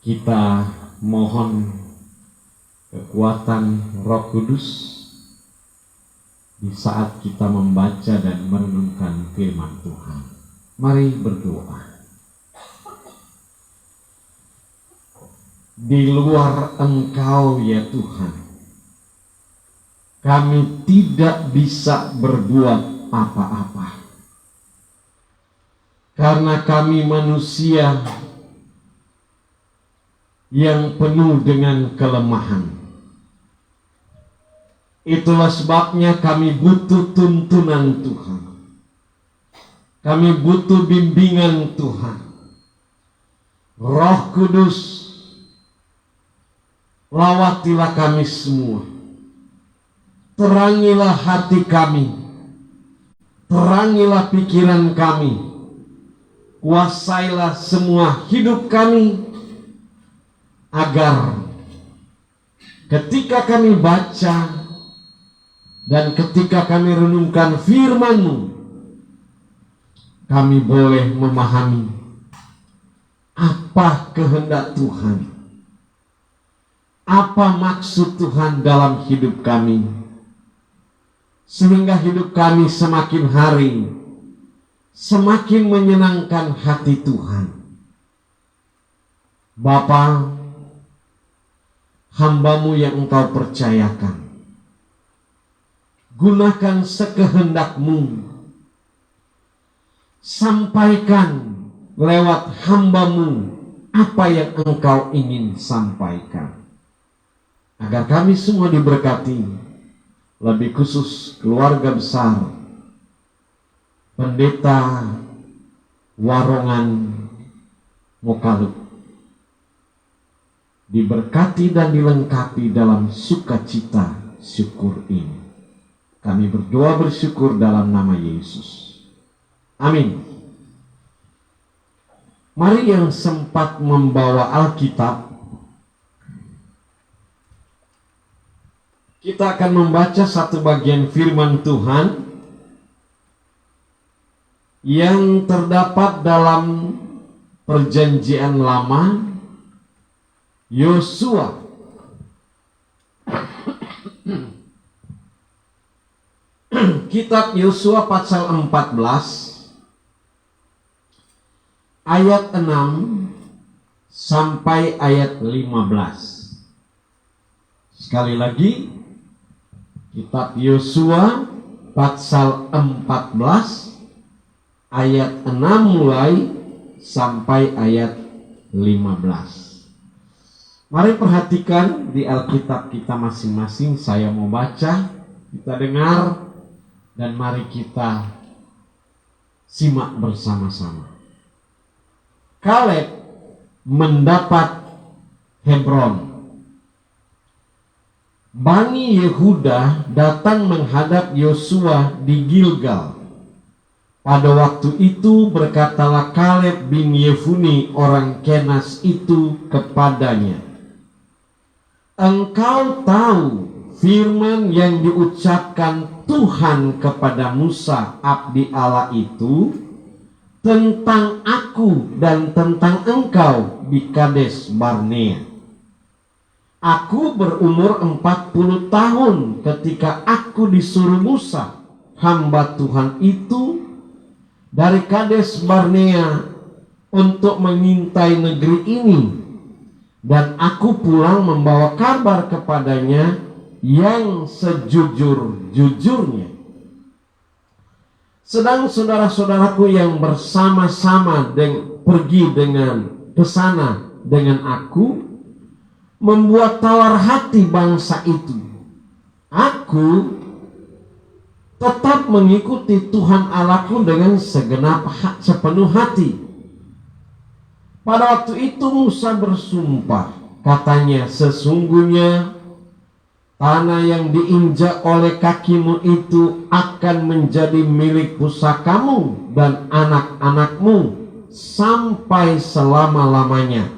Kita mohon kekuatan Roh Kudus di saat kita membaca dan merenungkan firman Tuhan. Mari berdoa. Di luar Engkau ya Tuhan, kami tidak bisa berbuat apa-apa. Karena kami manusia yang penuh dengan kelemahan. Itulah sebabnya kami butuh tuntunan Tuhan. Kami butuh bimbingan Tuhan. Roh Kudus, lawatilah kami semua. Terangilah hati kami. Terangilah pikiran kami. Kuasailah semua hidup kami, agar ketika kami baca dan ketika kami renungkan firman-Mu, kami boleh memahami apa kehendak Tuhan, apa maksud Tuhan dalam hidup kami, sehingga hidup kami semakin hari semakin menyenangkan hati Tuhan. Bapa, hamba-Mu yang Engkau percayakan, gunakan sekehendak-Mu, sampaikan lewat hamba-Mu apa yang Engkau ingin sampaikan, agar kami semua diberkati, lebih khusus keluarga besar Pendeta Warongan Mokalu diberkati dan dilengkapi dalam sukacita syukur ini. Kami berdoa bersyukur dalam nama Yesus. Amin. Mari yang sempat membawa Alkitab, kita akan membaca satu bagian firman Tuhan yang terdapat dalam Perjanjian Lama, Yosua kitab Yosua pasal 14 ayat 6 sampai ayat 15. Sekali lagi, kitab Yosua pasal 14 ayat 6 mulai sampai ayat 15. Mari perhatikan di Alkitab kita masing-masing. Saya mau baca, kita dengar, dan mari kita Simak bersama-sama. Kaleb mendapat Hebron. Bani Yehuda datang menghadap Yosua di Gilgal. Pada waktu itu berkatalah Kaleb bin Yefune orang Kenas itu kepadanya, engkau tahu firman yang diucapkan Tuhan kepada Musa abdi Allah itu tentang aku dan tentang engkau di Kades Barnea. Aku berumur 40 tahun ketika aku disuruh Musa, hamba Tuhan itu, dari Kades Barnea untuk mengintai negeri ini. Dan aku pulang membawa kabar kepadanya yang sejujur-jujurnya. Sedang saudara-saudaraku yang bersama-sama pergi ke sana dengan aku, membuat tawar hati bangsa itu. Aku tetap mengikuti Tuhan Allahku dengan sepenuh hati. Pada waktu itu Musa bersumpah, katanya, sesungguhnya tanah yang diinjak oleh kakimu itu akan menjadi milik pusakamu dan anak-anakmu sampai selama-lamanya.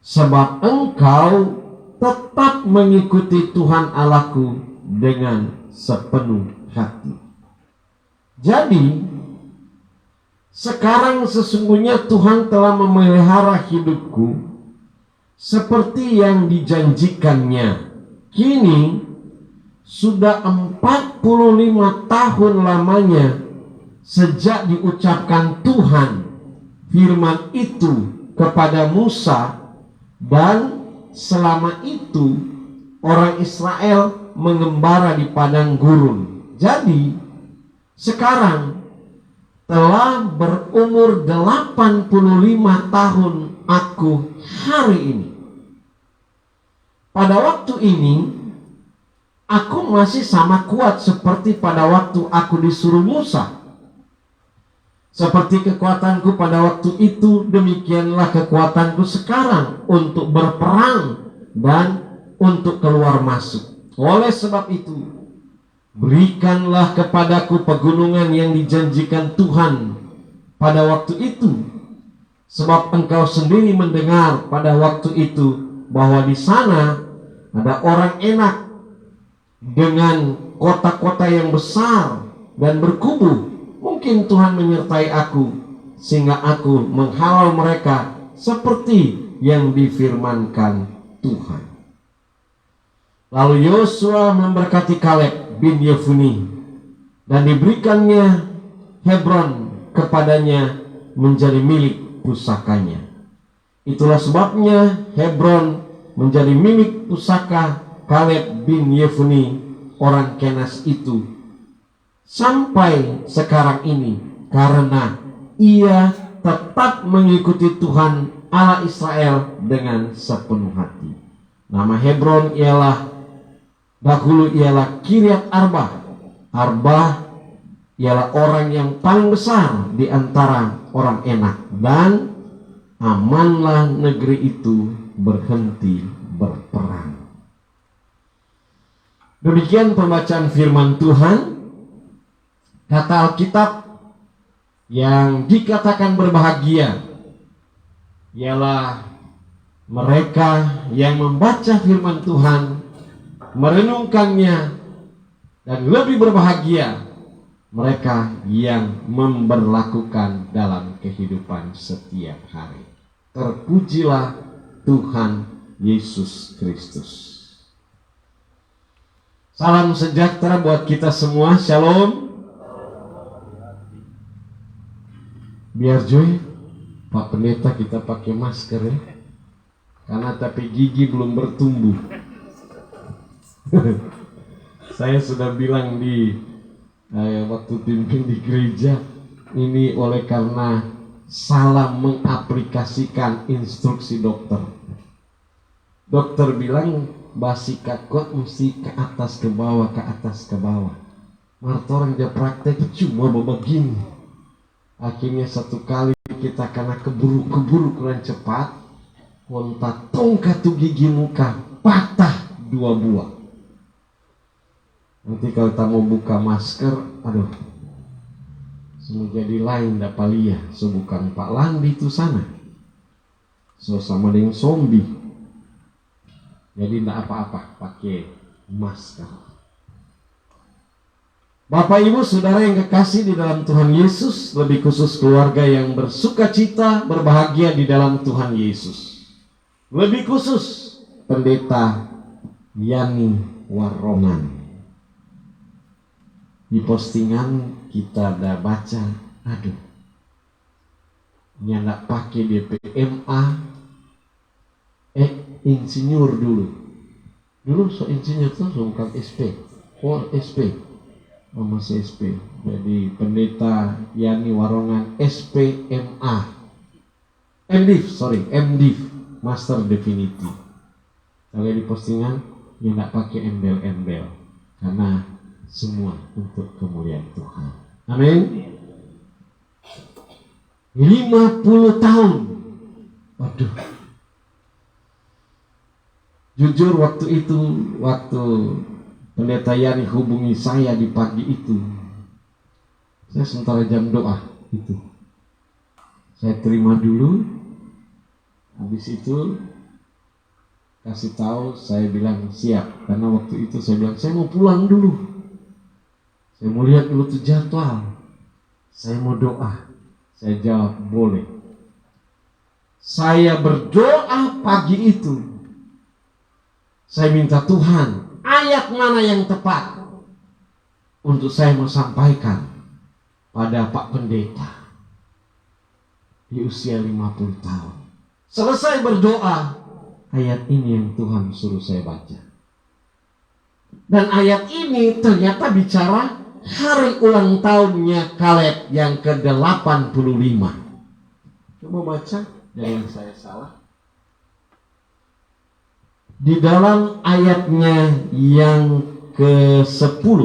Sebab engkau tetap mengikuti Tuhan Allahku dengan sepenuh hati. Jadi, sekarang sesungguhnya Tuhan telah memelihara hidupku seperti yang dijanjikannya. Kini sudah 45 tahun lamanya sejak diucapkan Tuhan firman itu kepada Musa, dan selama itu orang Israel mengembara di padang gurun. Jadi sekarang telah berumur 85 tahun aku hari ini. Pada waktu ini aku masih sama kuat seperti pada waktu aku disuruh Musa. Seperti kekuatanku pada waktu itu, demikianlah kekuatanku sekarang untuk berperang dan untuk keluar masuk. Oleh sebab itu, berikanlah kepadaku pegunungan yang dijanjikan Tuhan pada waktu itu. Sebab engkau sendiri mendengar pada waktu itu bahwa di sana ada orang Enak dengan kota-kota yang besar dan berkubu. Mungkin Tuhan menyertai aku sehingga aku menghalau mereka seperti yang difirmankan Tuhan. Lalu Yosua memberkati Kaleb bin Yefune dan diberikannya Hebron kepadanya menjadi milik pusakanya. Itulah sebabnya Hebron menjadi milik pusaka Kaleb bin Yefune orang Kenas itu sampai sekarang ini, karena ia tetap mengikuti Tuhan Allah Israel dengan sepenuh hati. Nama Hebron dahulu ialah Kiryat Arba. Arba ialah orang yang paling besar di antara orang Enak, dan amanlah negeri itu berhenti berperang. Demikian pembacaan firman Tuhan. Kata Alkitab, yang dikatakan berbahagia ialah mereka yang membaca firman Tuhan, merenungkannya, dan lebih berbahagia mereka yang memberlakukan dalam kehidupan setiap hari. Terpujilah Tuhan Yesus Kristus. Salam sejahtera buat kita semua. Shalom. Biar Joy, Pak Pendeta, kita pakai masker ya, karena tapi gigi belum bertumbuh. Saya sudah bilang di waktu pimpin di gereja, ini oleh karena salah mengaplikasikan instruksi dokter. Dokter bilang basi kakot mesti ke atas ke bawah, ke atas ke bawah. Martorang dia praktek cuma begini. Akhirnya satu kali kita karena keburu kurang cepat, kontak tongkat tu gigi muka patah 2 buah. Nanti kalau kita mau buka masker, aduh, semua jadi lain dapat lihat. So bukan Pak Landi itu sana, so sama dengan zombie. Jadi tidak apa-apa pakai masker. Bapak Ibu Saudara yang kekasih di dalam Tuhan Yesus, lebih khusus keluarga yang bersuka cita, berbahagia di dalam Tuhan Yesus. Lebih khusus Pendeta Yani Warongan. Di postingan kita ada baca, aduh, nyandak pakai DPMA, insinyur dulu so insinyur tuh bukan SP, SP. Masih SP. Jadi Pendeta Yani Warongan SPMA, MDiv, Master Definitive. Kalau di postingan ya nggak pakai embel-embel, karena semua untuk kemuliaan Tuhan. Amin. 50 tahun. Waduh. Jujur waktu Pendeta Yani hubungi saya di pagi itu, saya sementara jam doa itu, saya terima dulu. Habis itu kasih tahu, saya bilang siap, karena waktu itu saya bilang saya mau pulang dulu, saya mau lihat dulu tuh jadwal, saya mau doa. Saya jawab boleh. Saya berdoa pagi itu, saya minta Tuhan, ayat mana yang tepat untuk saya mau sampaikan pada Pak Pendeta di usia 50 tahun. Selesai berdoa, ayat ini yang Tuhan suruh saya baca. Dan ayat ini ternyata bicara hari ulang tahunnya Kaleb yang ke-85. Coba baca, jangan saya salah. Di dalam ayatnya yang ke-10.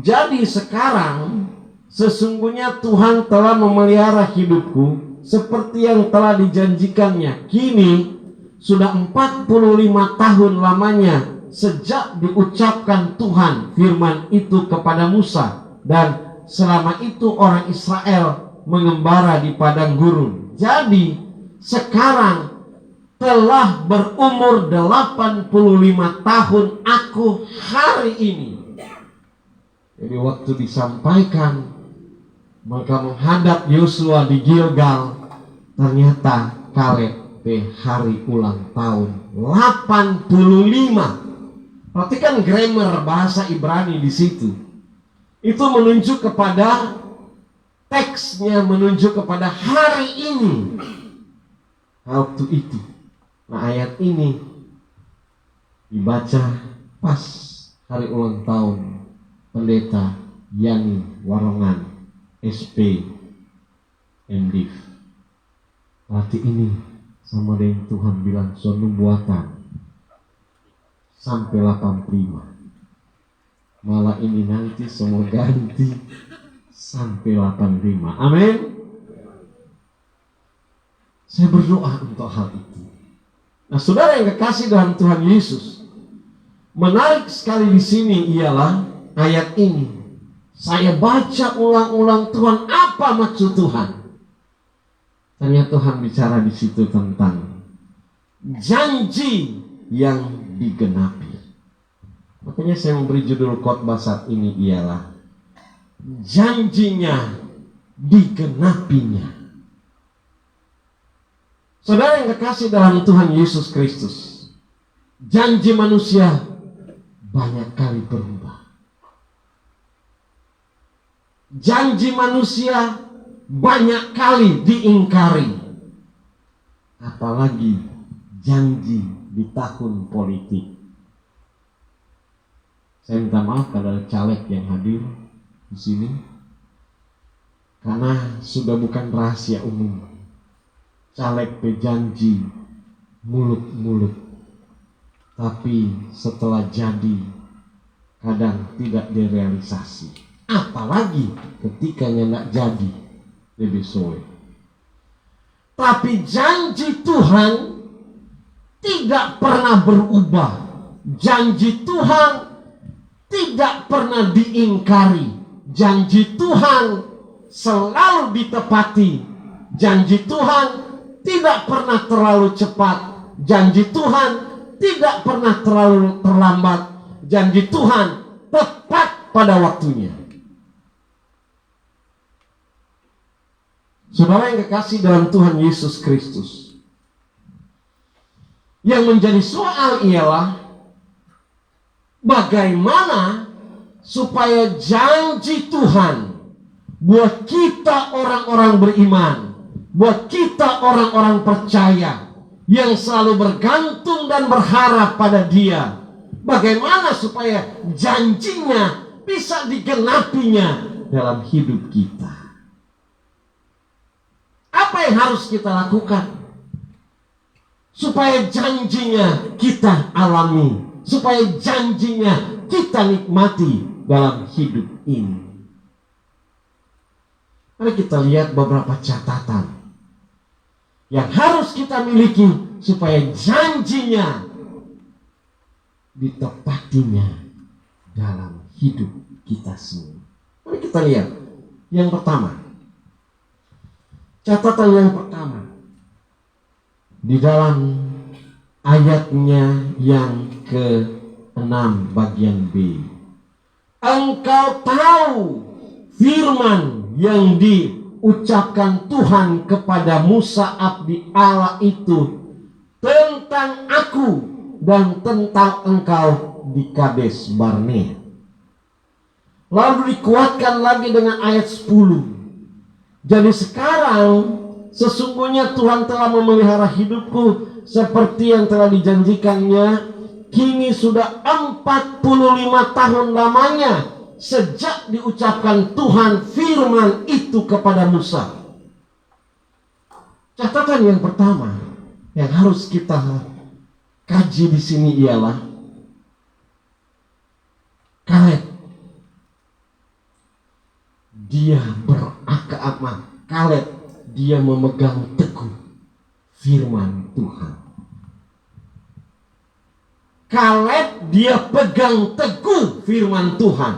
Jadi sekarang sesungguhnya Tuhan telah memelihara hidupku seperti yang telah dijanjikannya. Kini sudah 45 tahun lamanya sejak diucapkan Tuhan firman itu kepada Musa, dan selama itu orang Israel mengembara di padang gurun. Jadi sekarang telah berumur 85 tahun aku hari ini. Jadi waktu disampaikan, maka menghadap Yosua di Gilgal, ternyata Kaleb hari ulang tahun 85. Perhatikan grammar bahasa Ibrani di situ. Itu menunjuk kepada teksnya, menunjuk kepada hari ini. Waktu itu. Nah, ayat ini dibaca pas hari ulang tahun Pendeta Yani Warongan SP MDiv. Berarti ini sama dengan Tuhan bilang suatu buatan sampai 85. Malah ini nanti semua ganti sampai 85. Amin. Saya berdoa untuk hal itu. Nah, saudara yang kekasih dalam Tuhan Yesus, menarik sekali di sini ialah ayat ini. Saya baca ulang-ulang, Tuhan, apa maksud Tuhan? Ternyata Tuhan bicara di situ tentang janji yang digenapi. Makanya saya memberi judul khotbah saat ini ialah janjinya digenapinya. Saudara yang kekasih dalam Tuhan Yesus Kristus, janji manusia banyak kali berubah. Janji manusia banyak kali diingkari. Apalagi janji di tahun politik. Saya minta maaf kepada caleg yang hadir di sini, karena sudah bukan rahasia umum. Caleg berjanji mulut-mulut, tapi setelah jadi kadang tidak direalisasi. apalagi ketika nak jadi lebih suwe. Tapi janji Tuhan tidak pernah berubah. Janji Tuhan tidak pernah diingkari. Janji Tuhan selalu ditepati. Janji Tuhan tidak pernah terlalu cepat. Janji Tuhan tidak pernah terlalu terlambat. Janji Tuhan tepat pada waktunya. Saudara yang kekasih dalam Tuhan Yesus Kristus, yang menjadi soal ialah bagaimana supaya janji Tuhan buat kita orang-orang beriman, buat kita orang-orang percaya yang selalu bergantung dan berharap pada Dia, bagaimana supaya janjinya bisa digenapinya dalam hidup kita. Apa yang harus kita lakukan supaya janjinya kita alami, supaya janjinya kita nikmati dalam hidup ini? Mari kita lihat beberapa catatan yang harus kita miliki supaya janjinya ditepatinya dalam hidup kita semua. Mari kita lihat yang pertama. Catatan yang pertama di dalam ayatnya yang ke-6 bagian B. Engkau tahu firman yang diucapkan Tuhan kepada Musa abdi Allah itu tentang aku dan tentang engkau di Kades Barnea. Lalu dikuatkan lagi dengan ayat 10. Jadi sekarang sesungguhnya Tuhan telah memelihara hidupku seperti yang telah dijanjikannya. Kini sudah 45 tahun lamanya sejak diucapkan Tuhan firman itu kepada Musa. Catatan yang pertama yang harus kita kaji di sini ialah Kaleb. Dia Kaleb dia memegang teguh firman Tuhan. Kaleb dia pegang teguh firman Tuhan.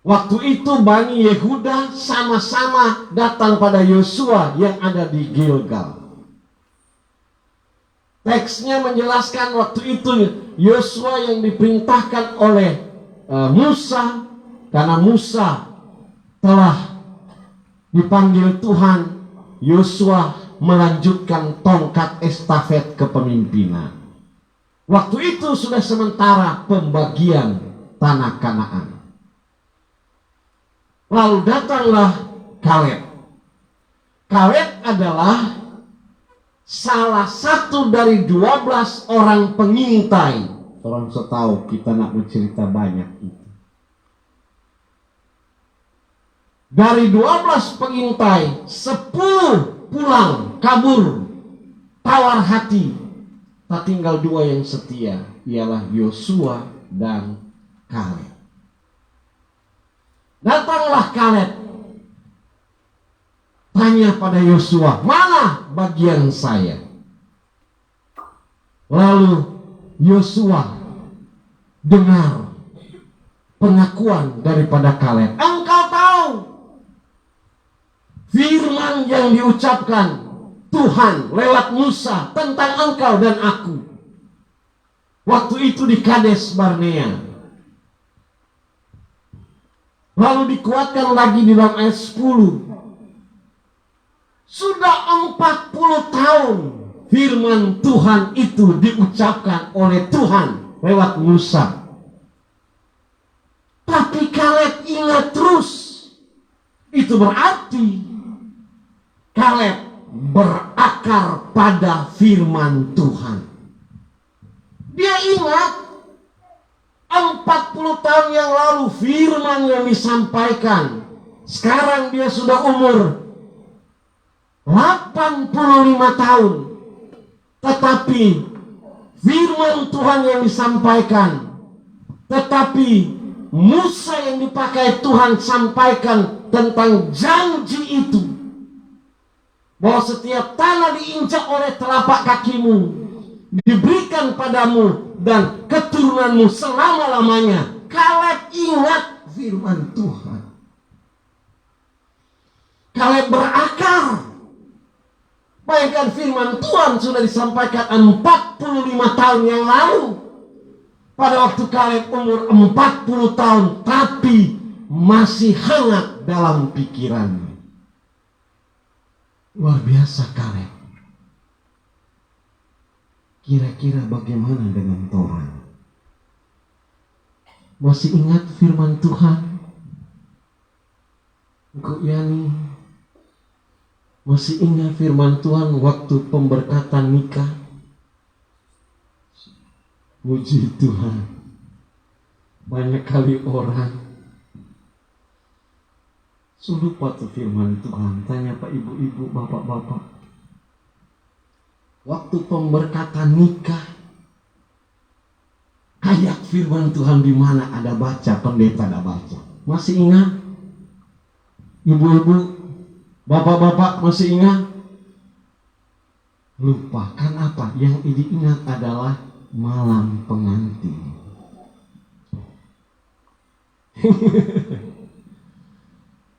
Waktu itu Bani Yehuda sama-sama datang pada Yosua yang ada di Gilgal. Teksnya menjelaskan waktu itu Yosua yang diperintahkan oleh Musa, karena Musa telah dipanggil Tuhan, Yosua melanjutkan tongkat estafet kepemimpinan. Waktu itu sudah sementara pembagian tanah Kanaan. Lalu datanglah Kaleb. Kaleb adalah salah satu dari 12 orang pengintai. Orang setahu kita nak bercerita banyak itu. Dari 12 pengintai, 10 pulang, kabur, tawar hati. Tak tinggal 2 yang setia, ialah Yosua dan Kaleb. Datanglah Kaleb, tanya pada Yosua, mana bagian saya? Lalu Yosua dengar pengakuan daripada Kaleb. Engkau tahu firman yang diucapkan Tuhan lewat Musa tentang engkau dan aku. Waktu itu di Kades Barnea. Lalu dikuatkan lagi di dalam ayat 10. Sudah 40 tahun firman Tuhan itu diucapkan oleh Tuhan lewat Musa. Tapi Kaleb ingat terus. Itu berarti Kaleb berakar pada firman Tuhan. Dia ingat 40 tahun yang lalu firman yang disampaikan. Sekarang dia sudah umur 85 tahun. Tetapi firman Tuhan yang disampaikan, tetapi Musa yang dipakai Tuhan sampaikan tentang janji itu, bahwa setiap tanah diinjak oleh telapak kakimu diberikan padamu dan keturunanmu selama-lamanya. Kaleb ingat firman Tuhan. Kaleb berakar. Bayangkan, firman Tuhan sudah disampaikan 45 tahun yang lalu. Pada waktu Kaleb umur 40 tahun, tapi masih hangat dalam pikirannya. Luar biasa Kaleb. Kira-kira bagaimana dengan Torah? Masih ingat firman Tuhan? Engkau Yani, masih ingat firman Tuhan waktu pemberkatan nikah? Puji Tuhan, banyak kali orang lupa tuh firman Tuhan. Tanya Pak, ibu-ibu, bapak-bapak, waktu pemberkatan nikah, ayat firman Tuhan di mana ada baca, pendeta ada baca? Masih ingat? Ibu-ibu, bapak-bapak masih ingat? Lupa. Kan apa? Yang diingat adalah malam pengantin.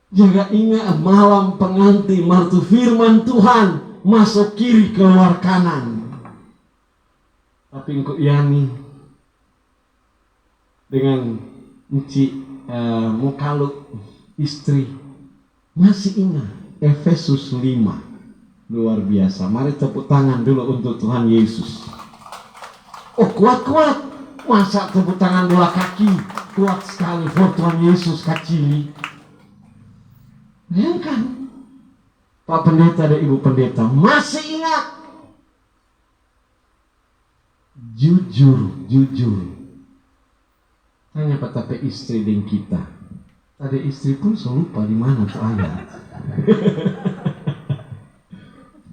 Jangan ingat malam pengantin, martu firman Tuhan masuk kiri keluar kanan. Tapi engkau Yani dengan mukaluk istri masih ingat Efesus 5. Luar biasa. Mari tepuk tangan dulu untuk Tuhan Yesus. Oh, kuat-kuat. Masa tepuk tangan dua kaki kuat sekali for Tuhan Yesus kacili. Bayangkan, Pak Pendeta dan Ibu Pendeta masih ingat. Jujur. Tanya Pak tapi istri dan kita. Tadi istri pun lupa di mana tuh ayat.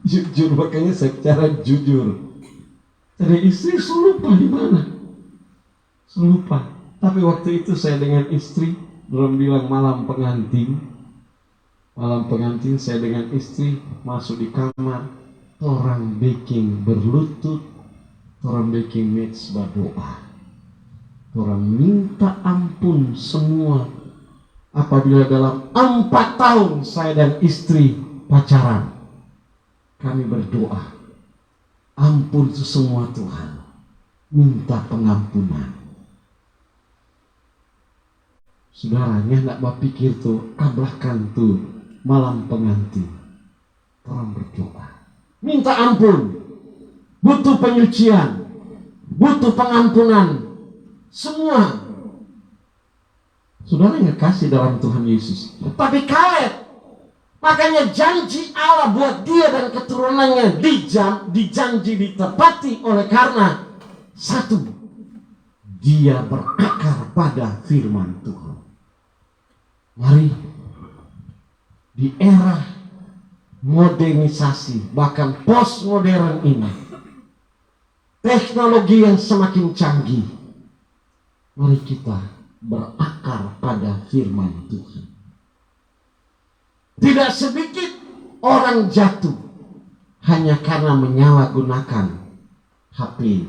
Jujur, makanya secara jujur. Tadi istri lupa di mana. Lupa. Tapi waktu itu saya dengan istri belum bilang malam pengantin. Malam pengantin saya dengan istri masuk di kamar. Orang baking berlutut. Orang baking mitzvah doa. Orang minta ampun semua. Apabila dalam 4 tahun saya dan istri pacaran, kami berdoa, ampun semua Tuhan, minta pengampunan. Saudaranya tidak berpikir tuh, kabahkan tuh malam pengantin. Orang berdoa, minta ampun, butuh penyucian, butuh pengampunan, semua. Saudara yang kasih dalam Tuhan Yesus. Tapi Kaleb, makanya janji Allah buat dia dan keturunannya dijanji ditepati oleh karena satu, dia berakar pada firman Tuhan. Mari di era modernisasi bahkan postmodern ini, teknologi yang semakin canggih, mari kita berakar pada firman Tuhan. Tidak sedikit orang jatuh hanya karena menyalahgunakan HP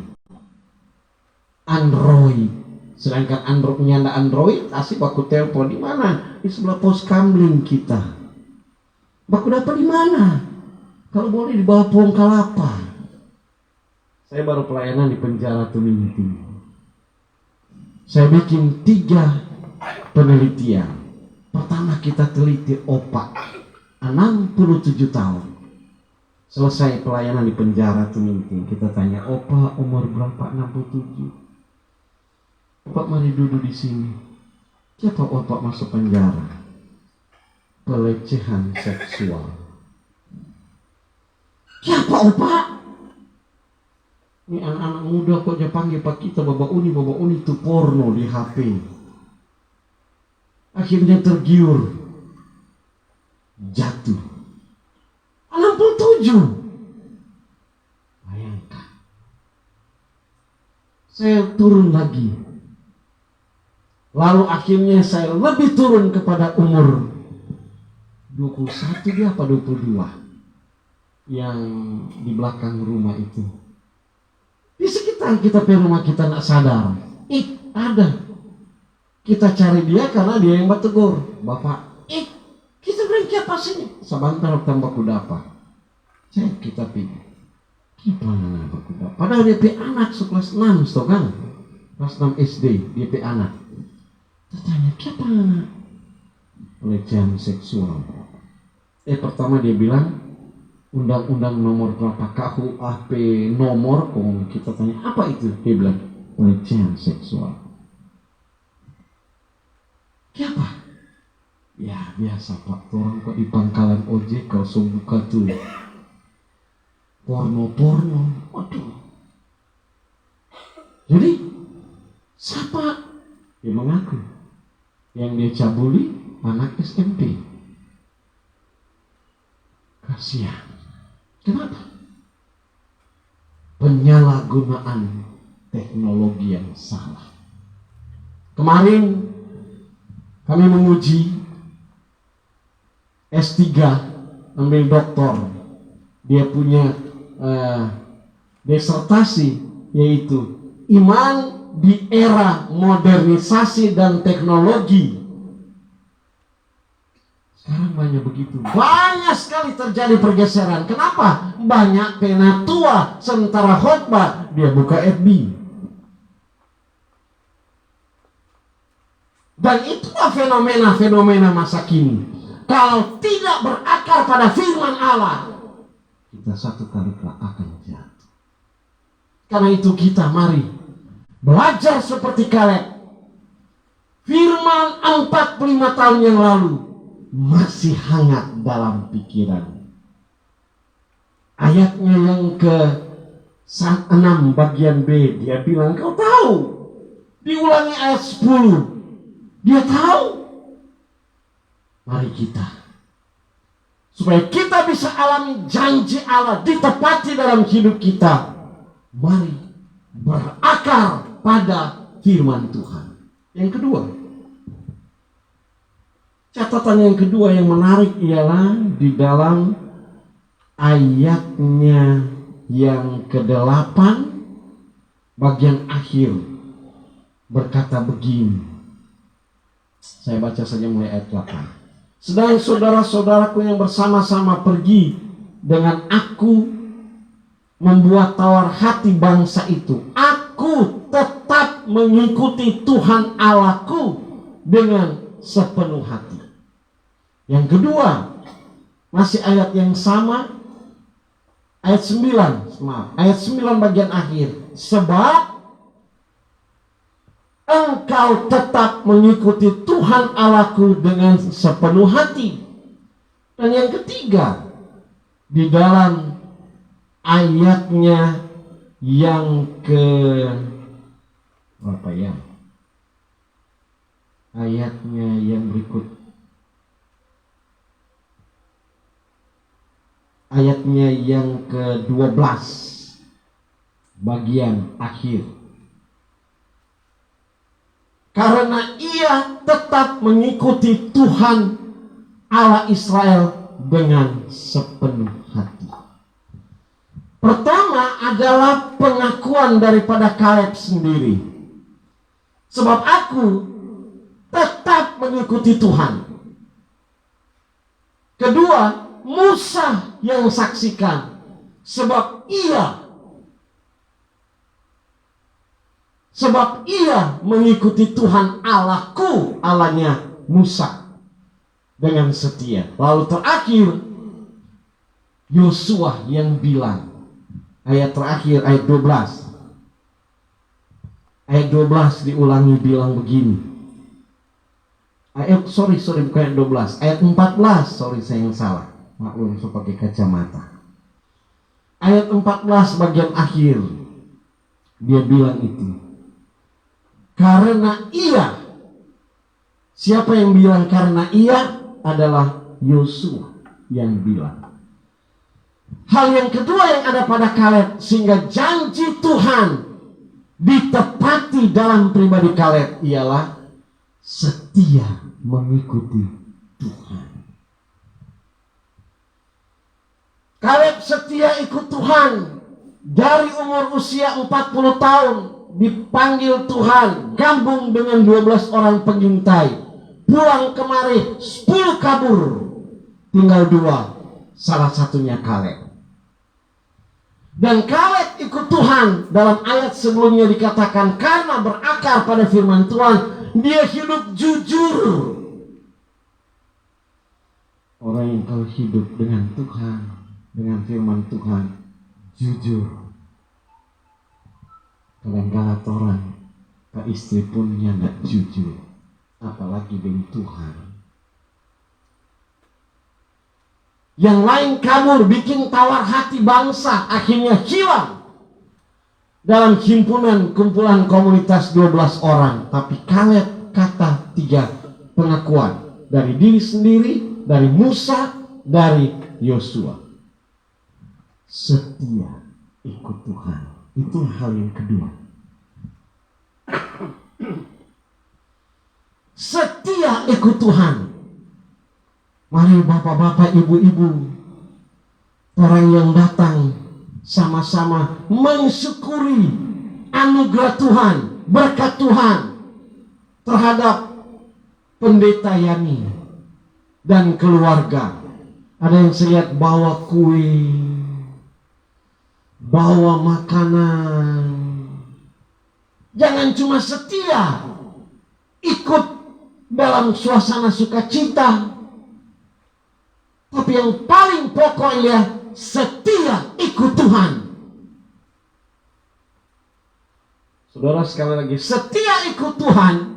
Android. Sedangkan Android asik baku telepon di mana? Di sebelah pos kamling kita. Baku dapat di mana? Kalau boleh di bawah pohon kelapa. Saya baru pelayanan di penjara Tuminti. Saya bikin 3 penelitian. Pertama kita teliti opak 67 tahun. Selesai pelayanan di penjara Tuminting, kita tanya, opak umur berapa? 67. Opak mari duduk di sini. Siapa opak masuk penjara? Pelecehan seksual. Siapa opak? Ini anak-anak muda kok dia panggil Pak kita Bapak Uni itu porno di HP. Akhirnya tergiur, jatuh. 67. Bayangkan. Saya turun lagi. Lalu akhirnya saya lebih turun kepada umur 21 dia apa 22 yang di belakang rumah itu. Di sekitar kita rumah kita nak sadar, ada. Kita cari dia karena dia yang bertegur. Bapak, kita bilang siapa sini? Sebentar tambah kuda apa? Kita pilih. Gimana berkuda? Padahal dia anak sekelas 6, tau kan? Kelas 6 SD, dia anak. Tanya, siapa anak? Pelecehan seksual. Pertama dia bilang, undang-undang nomor berapa? KUHP nomor, kita tanya, apa itu? Dia bilang, pelecehan seksual. Siapa? Ya biasa Pak, orang kok di pangkalan ojek kalau buka tuh porno. Waduh. Jadi siapa? Dia mengaku yang dia cabuli anak SMP. Kasihan. Kenapa? Penyalahgunaan teknologi yang salah. Kemarin kami menguji S3, ambil doktor. Dia punya disertasi, yaitu iman di era modernisasi dan teknologi. Sekarang banyak begitu. Banyak sekali terjadi pergeseran. Kenapa? Banyak penatua sementara khotbah dia buka FB. Dan itulah fenomena masa kini. Kalau tidak berakar pada firman Allah, kita satu kali akan jatuh. Karena itu kita mari belajar seperti Kaleb. Firman 45 tahun yang lalu masih hangat dalam pikiran. Ayatnya yang ke 6 bagian B, dia bilang, kau tahu. Diulangi ayat 10. Dia tahu. Mari kita, supaya kita bisa alami janji Allah ditepati dalam hidup kita, mari berakar pada firman Tuhan. Yang kedua, catatan yang kedua yang menarik ialah di dalam ayatnya yang ke-8 bagian akhir berkata begini. Saya baca saja mulai ayat 8. Sedang saudara-saudaraku yang bersama-sama pergi dengan aku membuat tawar hati bangsa itu. Aku tetap mengikuti Tuhan Allahku dengan sepenuh hati. Yang kedua, masih ayat yang sama, ayat 9 bagian akhir. Sebab engkau tetap mengikuti Tuhan Allahku dengan sepenuh hati. Dan yang ketiga, di dalam ayatnya yang ke berapa ya? Ayatnya yang berikut. Ayatnya yang ke-12 bagian akhir. Karena ia tetap mengikuti Tuhan Allah Israel dengan sepenuh hati. Pertama adalah pengakuan daripada Kaleb sendiri. Sebab aku tetap mengikuti Tuhan. Kedua, Musa yang saksikan. Sebab ia mengikuti Tuhan Allahku, Allahnya Musa, dengan setia. Lalu terakhir, Yosua yang bilang, ayat terakhir, ayat 12. Ayat 12 diulangi bilang begini. Bukan ayat 12. Ayat 14, saya yang salah. Maklum, saya pakai kacamata. Ayat 14 bagian akhir, dia bilang itu. Karena ia, siapa yang bilang karena ia? Adalah Yosua yang bilang. Hal yang kedua yang ada pada Kaleb, sehingga janji Tuhan ditepati dalam pribadi Kaleb, ialah setia mengikuti Tuhan. Kaleb setia ikut Tuhan. Dari umur usia 40 tahun dipanggil Tuhan, gabung dengan 12 orang pengintai. Pulang kemari 10 kabur, tinggal 2, salah satunya Kaleb. Dan Kaleb ikut Tuhan. Dalam ayat sebelumnya dikatakan karena berakar pada firman Tuhan, dia hidup jujur. Orang yang kalau hidup dengan Tuhan, dengan firman Tuhan, jujur. Kadang-kadang orang ke istri pun yang gak jujur, apalagi dengan Tuhan. Yang lain kabur, bikin tawar hati bangsa, akhirnya hilang dalam kumpulan komunitas 12 orang. Tapi Kaleb kata 3 pengakuan dari diri sendiri, dari Musa, dari Yosua. Setia ikut Tuhan. Itu hal yang kedua. Setia ikut Tuhan. Mari bapak-bapak, ibu-ibu, orang yang datang sama-sama mensyukuri anugerah Tuhan, berkat Tuhan terhadap pendeta Yani dan keluarga. Ada yang saya lihat bawa kue, bawa makanan. Jangan cuma setia ikut dalam suasana sukacita, tapi yang paling pokoknya setia ikut Tuhan. Saudara, sekali lagi, setia ikut Tuhan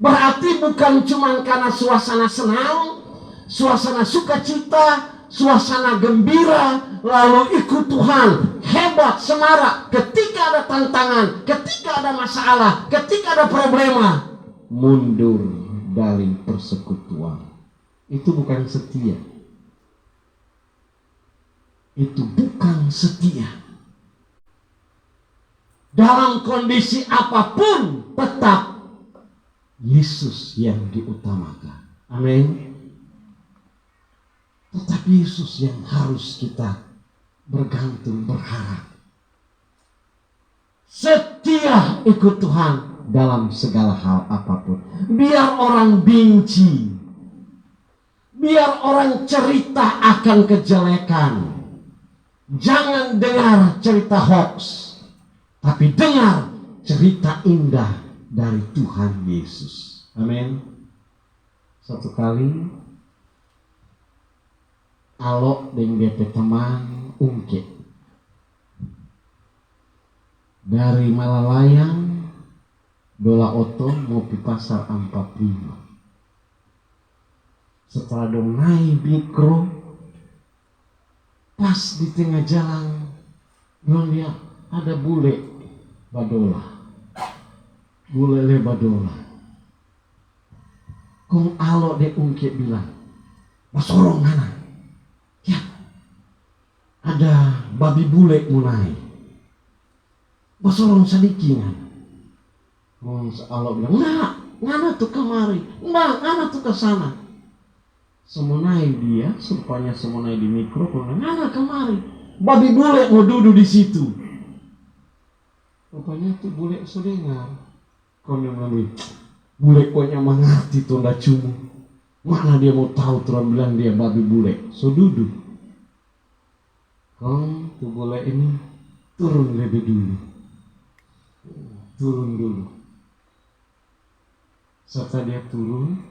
berarti bukan cuma karena suasana senang, suasana sukacita, suasana gembira, lalu ikut Tuhan, hebat, semarak. Ketika ada tantangan, ketika ada masalah, ketika ada problema, mundur dari persekutuan. Itu bukan setia. Itu bukan setia. Dalam kondisi apapun, tetap Yesus yang diutamakan. Amin. Tetapi Yesus yang harus kita bergantung, berharap. Setia ikut Tuhan dalam segala hal apapun. Biar orang benci, biar orang cerita akan kejelekan, jangan dengar cerita hoax, tapi dengar cerita indah dari Tuhan Yesus. Amin. Satu kali alok dengan DP teman ungkit dari Malalayang dola oto mau pi pasar 45. Setelah dong naik mikro, pas di tengah jalan, bilang dia ada bule badola, bule le badola. Kong alok de ungkit bilang, basorong mana? Ya, ada babi bule mulai. Basorong sadikingan. Kong alok bilang, enggak, ngana tuh kemari, enggak, ngana tuh ke sana. Semunai dia, supaya semunai di mikro, ngana kemari, babi bule mau duduk di situ. Rupanya tuh bule sudengar. Kau yang bilang, bule koknya mengerti tuh ndak cuma. Mana dia mau tahu tuh bilang dia babi bule. So duduk. Kau tuh bule ini turun lebih dulu. Turun dulu. Setelah dia turun,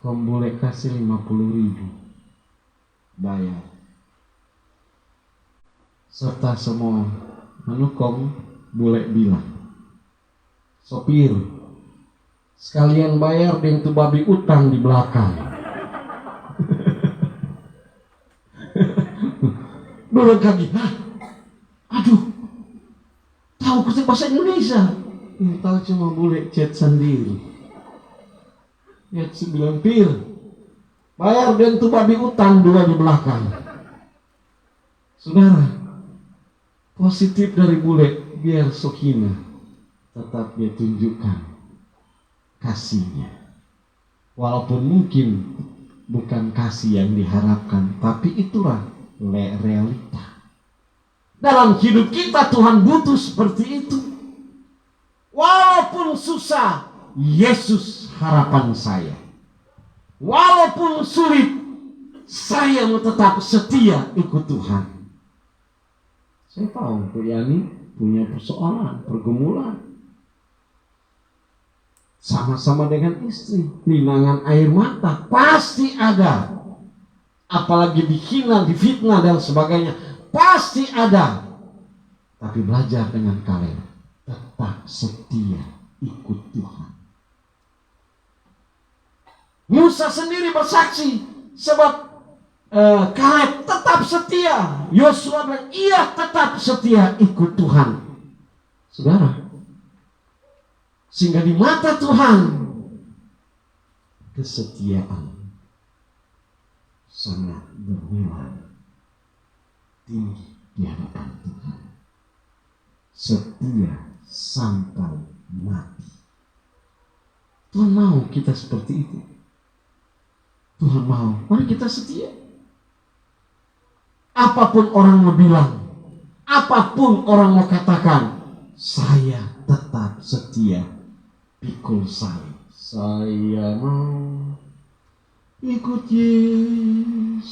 kau boleh kasih 50.000 bayar. Serta semua menukong boleh bilang, sopir, sekalian bayar dengan tu babi utang di belakang. Dulu kaki, aduh, tahu kita bahasa Indonesia, tahu cuma boleh chat sendiri. Ya 9 pir, bayar dan tu babi utang 2 di belakang. Saudara, positif dari bule biar Sokina tetap dia tunjukkan kasih-Nya. Walaupun mungkin bukan kasih yang diharapkan, tapi itulah realita. Dalam hidup kita Tuhan butuh seperti itu. Walaupun susah, Yesus harapan saya. Walaupun sulit, saya mau tetap setia ikut Tuhan. Saya tahu Bu Yani punya persoalan, pergumulan. Sama-sama dengan istri, linangan air mata pasti ada. Apalagi dihina, difitnah dan sebagainya, pasti ada. Tapi belajar dengan Kaleb, tetap setia ikut Tuhan. Musa sendiri bersaksi, sebab Kaleb tetap setia. Yosua dan ia tetap setia ikut Tuhan. Saudara, sehingga di mata Tuhan kesetiaan sangat bernilai tinggi di hadapan Tuhan. Setia sampai mati. Tuhan mau kita seperti itu. Tuhan mau, mari kita setia. Apapun orang mau bilang, apapun orang mau katakan, saya tetap setia. Pikul salib. Saya mau ikut Yesus.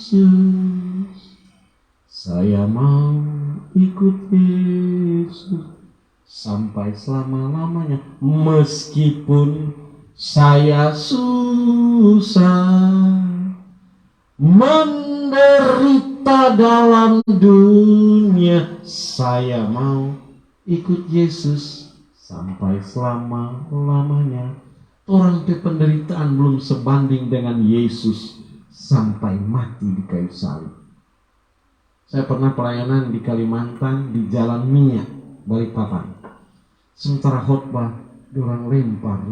Saya mau ikut Yesus sampai selama-lamanya. Meskipun saya susah, menderita dalam dunia, saya mau ikut Yesus sampai selama-lamanya. Orang penderitaan belum sebanding dengan Yesus sampai mati di kayu salib. Saya pernah pelayanan di Kalimantan, di Jalan Minyak, Balikpapan. Sementara khotbah, orang lempar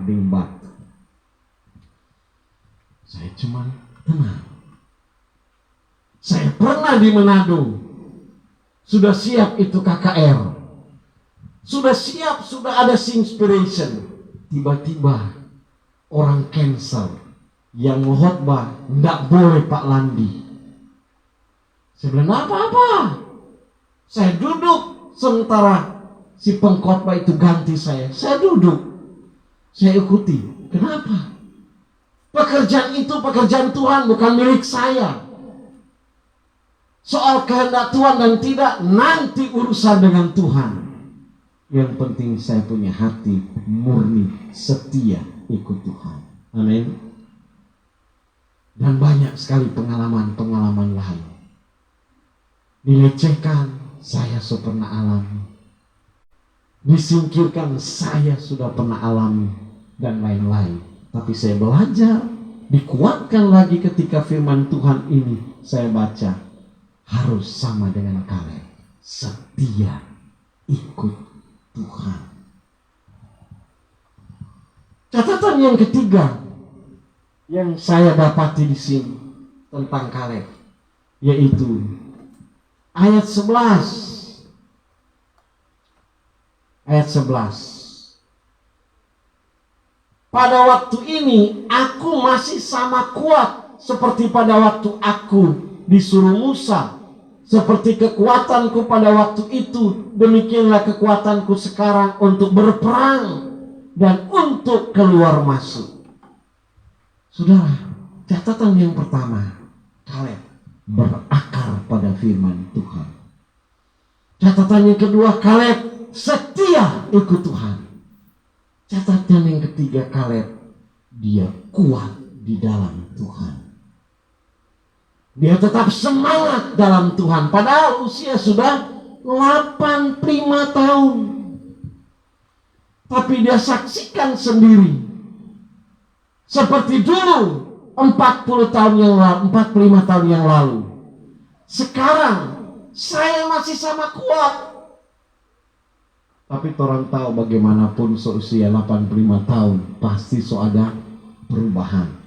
dengan batu. Saya cuma tenang. Saya pernah di Manado. Sudah siap itu KKR. Sudah siap, sudah ada inspiration. Tiba-tiba orang cancel. Yang khotbah, enggak boleh Pak Landi. Saya bilang, apa-apa. Saya duduk sementara si pengkhotbah itu ganti saya. Saya duduk. Saya ikuti. Kenapa? Pekerjaan itu pekerjaan Tuhan, bukan milik saya. Soal kehendak Tuhan dan tidak, nanti urusan dengan Tuhan. Yang penting saya punya hati murni, setia ikut Tuhan. Amin. Dan banyak sekali pengalaman-pengalaman lain. Dilecehkan, saya sudah pernah alami. Disingkirkan, saya sudah pernah alami. Dan lain-lain. Tapi saya belajar, dikuatkan lagi ketika firman Tuhan ini saya baca. Harus sama dengan Kaleb, setia ikut Tuhan. Catatan yang ketiga yang saya dapati di sini tentang Kaleb, yaitu ayat 11. Ayat 11. Pada waktu ini aku masih sama kuat seperti pada waktu aku disuruh Musa. Seperti kekuatanku pada waktu itu, demikianlah kekuatanku sekarang untuk berperang dan untuk keluar masuk. Saudara, catatan yang pertama, Kaleb berakar pada firman Tuhan. Catatan yang kedua, Kaleb setia ikut Tuhan. Catatan yang ketiga, Kaleb dia kuat di dalam Tuhan. Dia tetap semangat dalam Tuhan. Padahal usia sudah 85 tahun. Tapi dia saksikan sendiri. Seperti dulu 40 tahun yang lalu, 45 tahun yang lalu. Sekarang saya masih sama kuat. Tapi orang tahu bagaimanapun seusia 85 tahun pasti ada perubahan.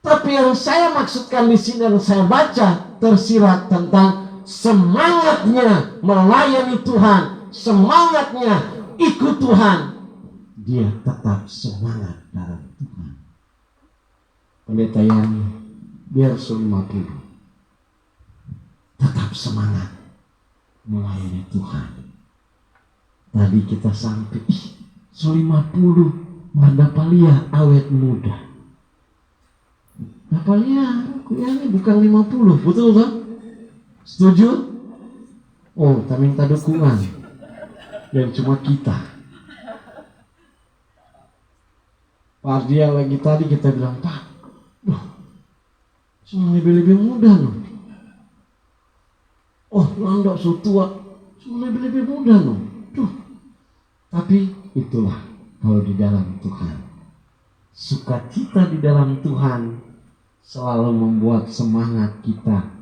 Tapi yang saya maksudkan di sini yang saya baca tersirat tentang semangatnya melayani Tuhan, semangatnya ikut Tuhan. dia tetap semangat dalam Tuhan. Pendeta Yani biar 50 tetap semangat melayani Tuhan. Tadi kita sampai 50 ada palia awet muda. Nah palia aku Yani bukan 50, betul kan? Setuju? Oh, tak minta dukungan yang cuma kita. Pak dia lagi tadi kita bilang, Pak, cuma lebih-lebih muda loh. Oh, landok so tua, cuma lebih-lebih muda loh. Tapi itulah kalau di dalam Tuhan. Sukacita di dalam Tuhan selalu membuat semangat kita.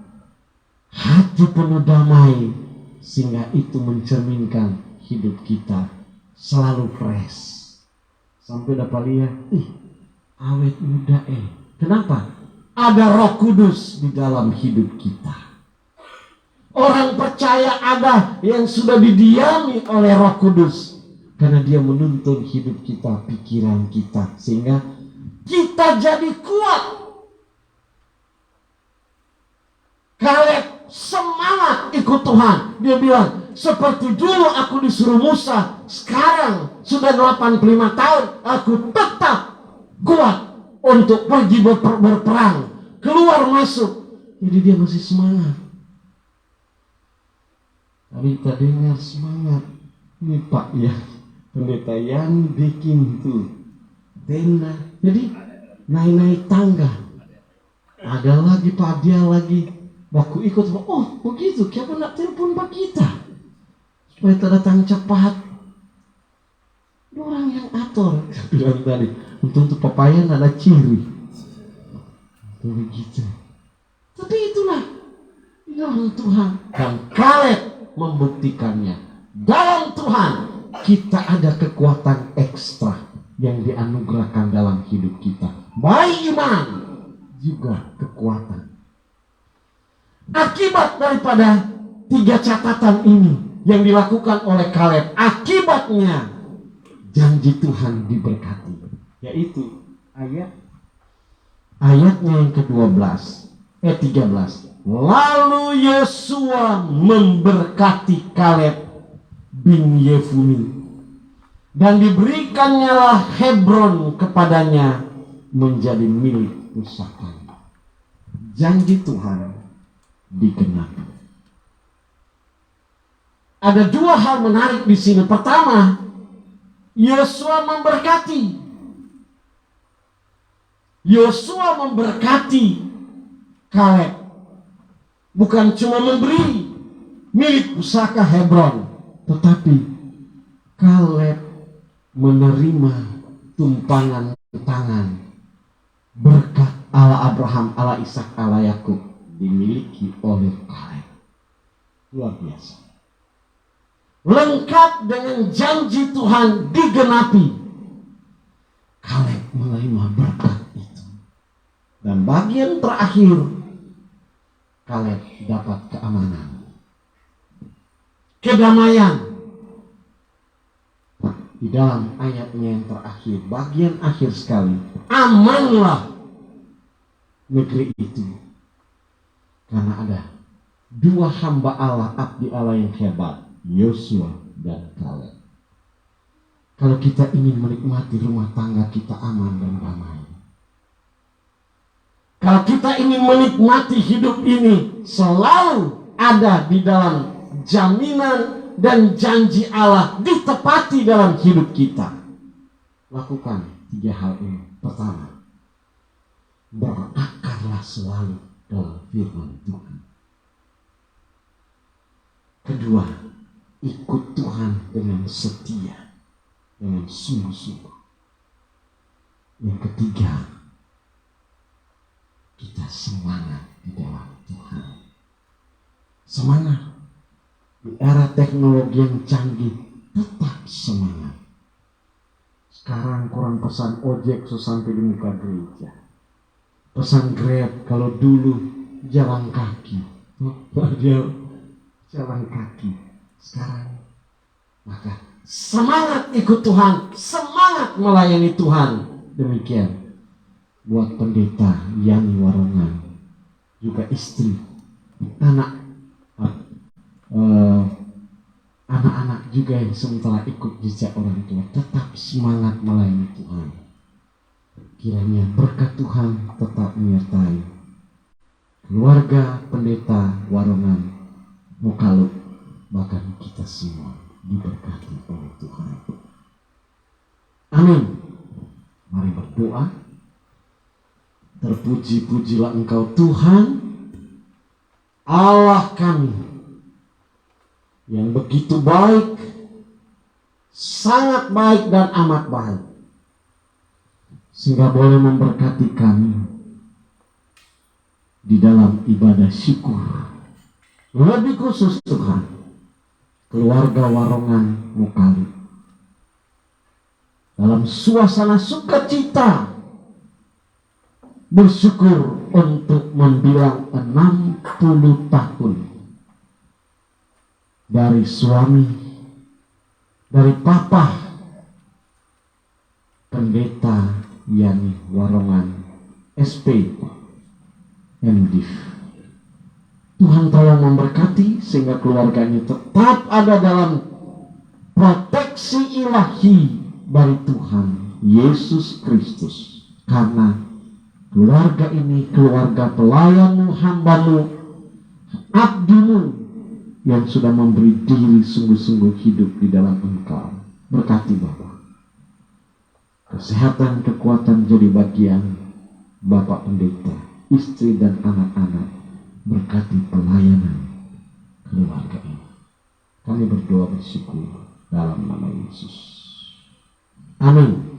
Hati penuh damai, sehingga itu mencerminkan hidup kita selalu fresh. Sampai dapat lihat, awet muda Kenapa? Ada Roh Kudus di dalam hidup kita. Orang percaya ada yang sudah didiami oleh Roh Kudus, karena dia menuntun hidup kita, pikiran kita, sehingga kita jadi kuat. Kaleb semangat ikut Tuhan. Dia bilang, seperti dulu aku disuruh Musa, sekarang sudah 85 tahun, aku tetap kuat untuk pergi berperang, keluar masuk. Jadi dia masih semangat. Tadi kita dengar semangat. Ini Pak ya, pendeta yang bikin tuh tenda. Jadi naik-naik tangga. Ada lagi Pak dia lagi. Waktu ikut, oh begitu, kenapa nak telepon Pak kita? Supaya kita datang cepat. Orang yang atur, bilang tadi, untuk papayan ada ciri. Begitu. Tapi itulah dalam Tuhan. Dan Kaleb membuktikannya. Dalam Tuhan kita ada kekuatan ekstra yang dianugerahkan dalam hidup kita. Baik iman juga kekuatan. Akibat daripada 3 catatan ini yang dilakukan oleh Kaleb, akibatnya janji Tuhan diberkati, yaitu ayatnya yang ke-12, 13. Lalu Yosua memberkati Kaleb bin Yefune, dan diberikannya lah Hebron kepadanya menjadi milik pusaka. Janji Tuhan digenapi. Ada 2 hal menarik di sini. Pertama, Yosua memberkati. Yosua memberkati Kaleb. Bukan cuma memberi milik pusaka Hebron, tetapi Kaleb menerima tumpangan tangan berkat Allah Abraham, Allah Ishak, Allah Yakub dimiliki oleh Kaleb. Luar biasa. Lengkap dengan janji Tuhan digenapi. Kaleb menerima berkat itu. Dan bagian terakhir, Kaleb dapat keamanan, kedamaian. Di dalam ayatnya yang terakhir, bagian akhir sekali, amanlah negeri itu. Karena ada 2 hamba Allah, abdi Allah yang hebat, Yosua dan Kaleb. Kalau kita ingin menikmati rumah tangga kita aman dan damai, kalau kita ingin menikmati hidup ini selalu ada di dalam jaminan dan janji Allah ditepati dalam hidup kita, lakukan 3 hal ini. Pertama, berakarlah selalu dalam firman Tuhan. Kedua, ikut Tuhan dengan setia, dengan sungguh-sungguh. Yang ketiga, kita semangat di dalam Tuhan. Semangat di era teknologi yang canggih, tetap semangat. Sekarang kurang pesan ojek sampai di muka gereja, pesan Grab. Kalau dulu jalan kaki, dia jalan kaki. Sekarang maka semangat ikut Tuhan, semangat melayani Tuhan. Demikian buat pendeta Yani Warongan, juga istri, anak-anak juga yang sementara ikut jejak orang tua, tetap semangat melayani Tuhan. Kiranya berkat Tuhan tetap menyertai keluarga pendeta Warongan Mukaluk, bahkan kita semua diberkati oleh Tuhan. Amin. Mari berdoa. Terpuji-pujilah Engkau Tuhan, Allah kami, yang begitu baik, sangat baik dan amat baik, sehingga boleh memberkati kami di dalam ibadah syukur. Lebih khusus Tuhan, keluarga Warongan Mukaluk, dalam suasana sukacita bersyukur untuk membilang 60 tahun dari suami, dari papa pendeta Yani Warongan SP MDiv. Tuhan tolong memberkati sehingga keluarganya tetap ada dalam proteksi ilahi dari Tuhan Yesus Kristus, karena keluarga ini keluarga pelayanmu, hambamu, abdimu, yang sudah memberi diri sungguh-sungguh hidup di dalam Engkau. Berkati Bapa, kesehatan, kekuatan jadi bagian Bapak Pendeta, istri dan anak-anak. Berkati pelayanan keluarga ini. Kami berdoa bersyukur dalam nama Yesus. Amin.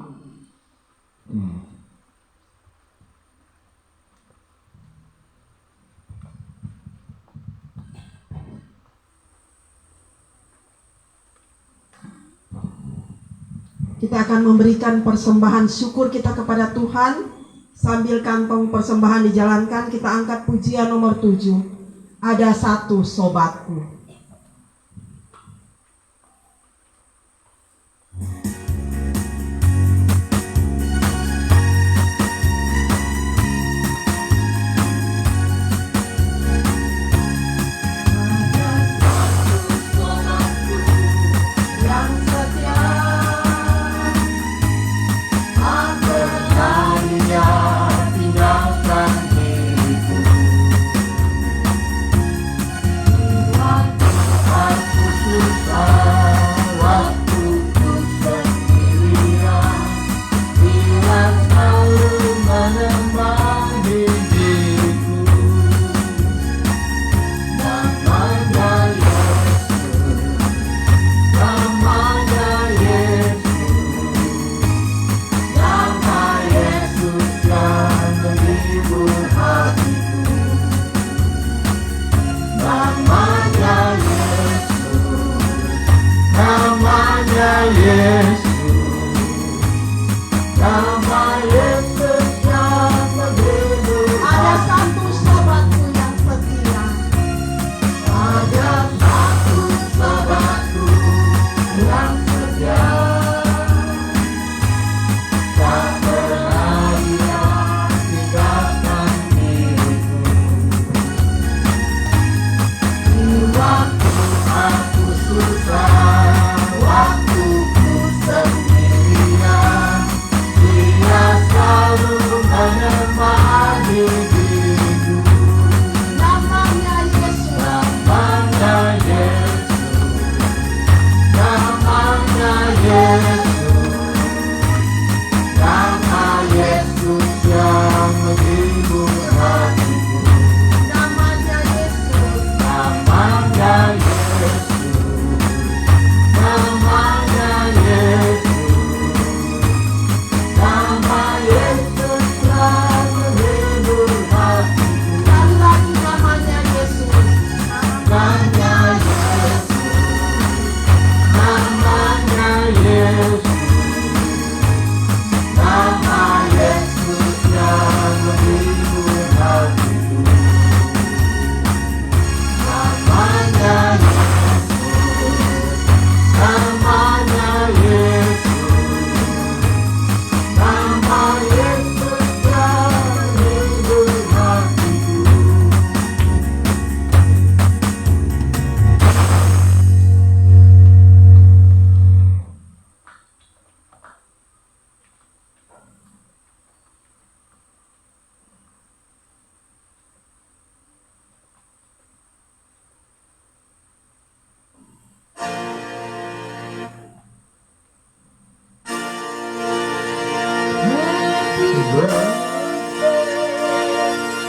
Kita akan memberikan persembahan syukur kita kepada Tuhan. Sambil kantong persembahan dijalankan, kita angkat pujian nomor 7. Ada satu sobatku. Tinggalkan diriku,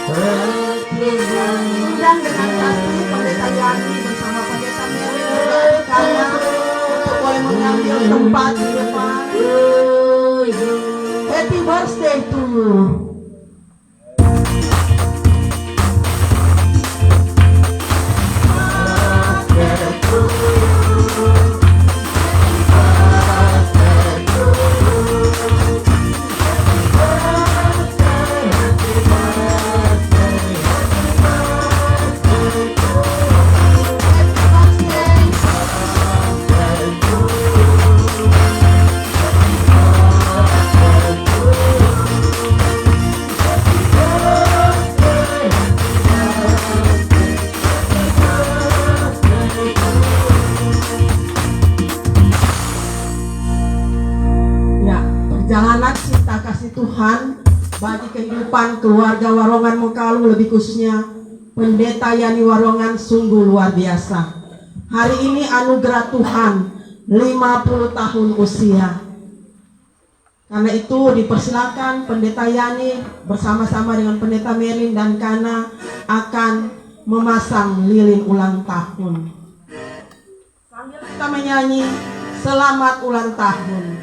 Dan dengan kasih Pendeta Yani bersama Pendeta Mary juga adiknya untuk boleh mengambil tempat di depan. Happy birthday to you. Perjalanan cinta kasih Tuhan bagi kehidupan keluarga Warongan Mengkalu, lebih khususnya Pendeta Yani Warongan, sungguh luar biasa. Hari ini anugerah Tuhan 50 tahun usia. Karena itu dipersilakan Pendeta Yani bersama-sama dengan Pendeta Merlin dan Kana akan memasang lilin ulang tahun. Sambil kita menyanyi selamat ulang tahun.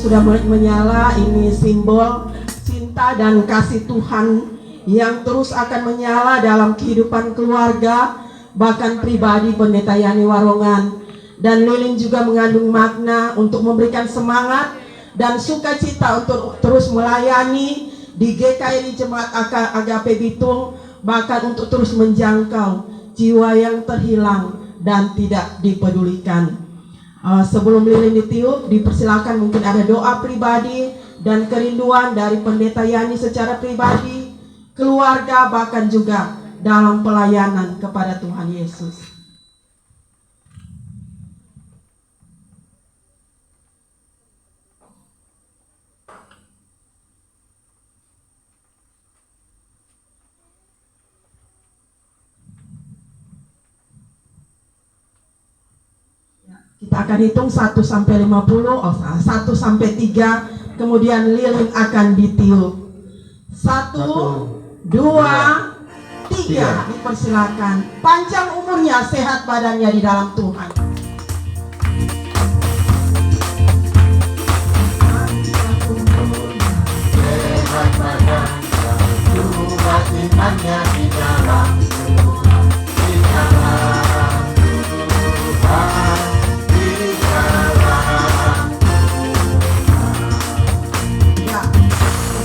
Sudah mulai menyala, ini simbol cinta dan kasih Tuhan yang terus akan menyala dalam kehidupan keluarga, bahkan pribadi Pendeta Yani Warongan. Dan lilin juga mengandung makna untuk memberikan semangat dan sukacita untuk terus melayani di GKI Jemaat Agape Bitung, bahkan untuk terus menjangkau jiwa yang terhilang dan tidak dipedulikan. Sebelum lilin ditiup, dipersilakan mungkin ada doa pribadi dan kerinduan dari Pendeta Yani secara pribadi, keluarga, bahkan juga dalam pelayanan kepada Tuhan Yesus. Kita akan hitung 1 sampai 50, 1 sampai 3, kemudian lilin akan ditiup. 1, 2, 3, dipersilakan. Panjang umurnya, sehat badannya di dalam Tuhan. Sehat badannya, kuat imannya di dalam Tuhan, di dalam Tuhan.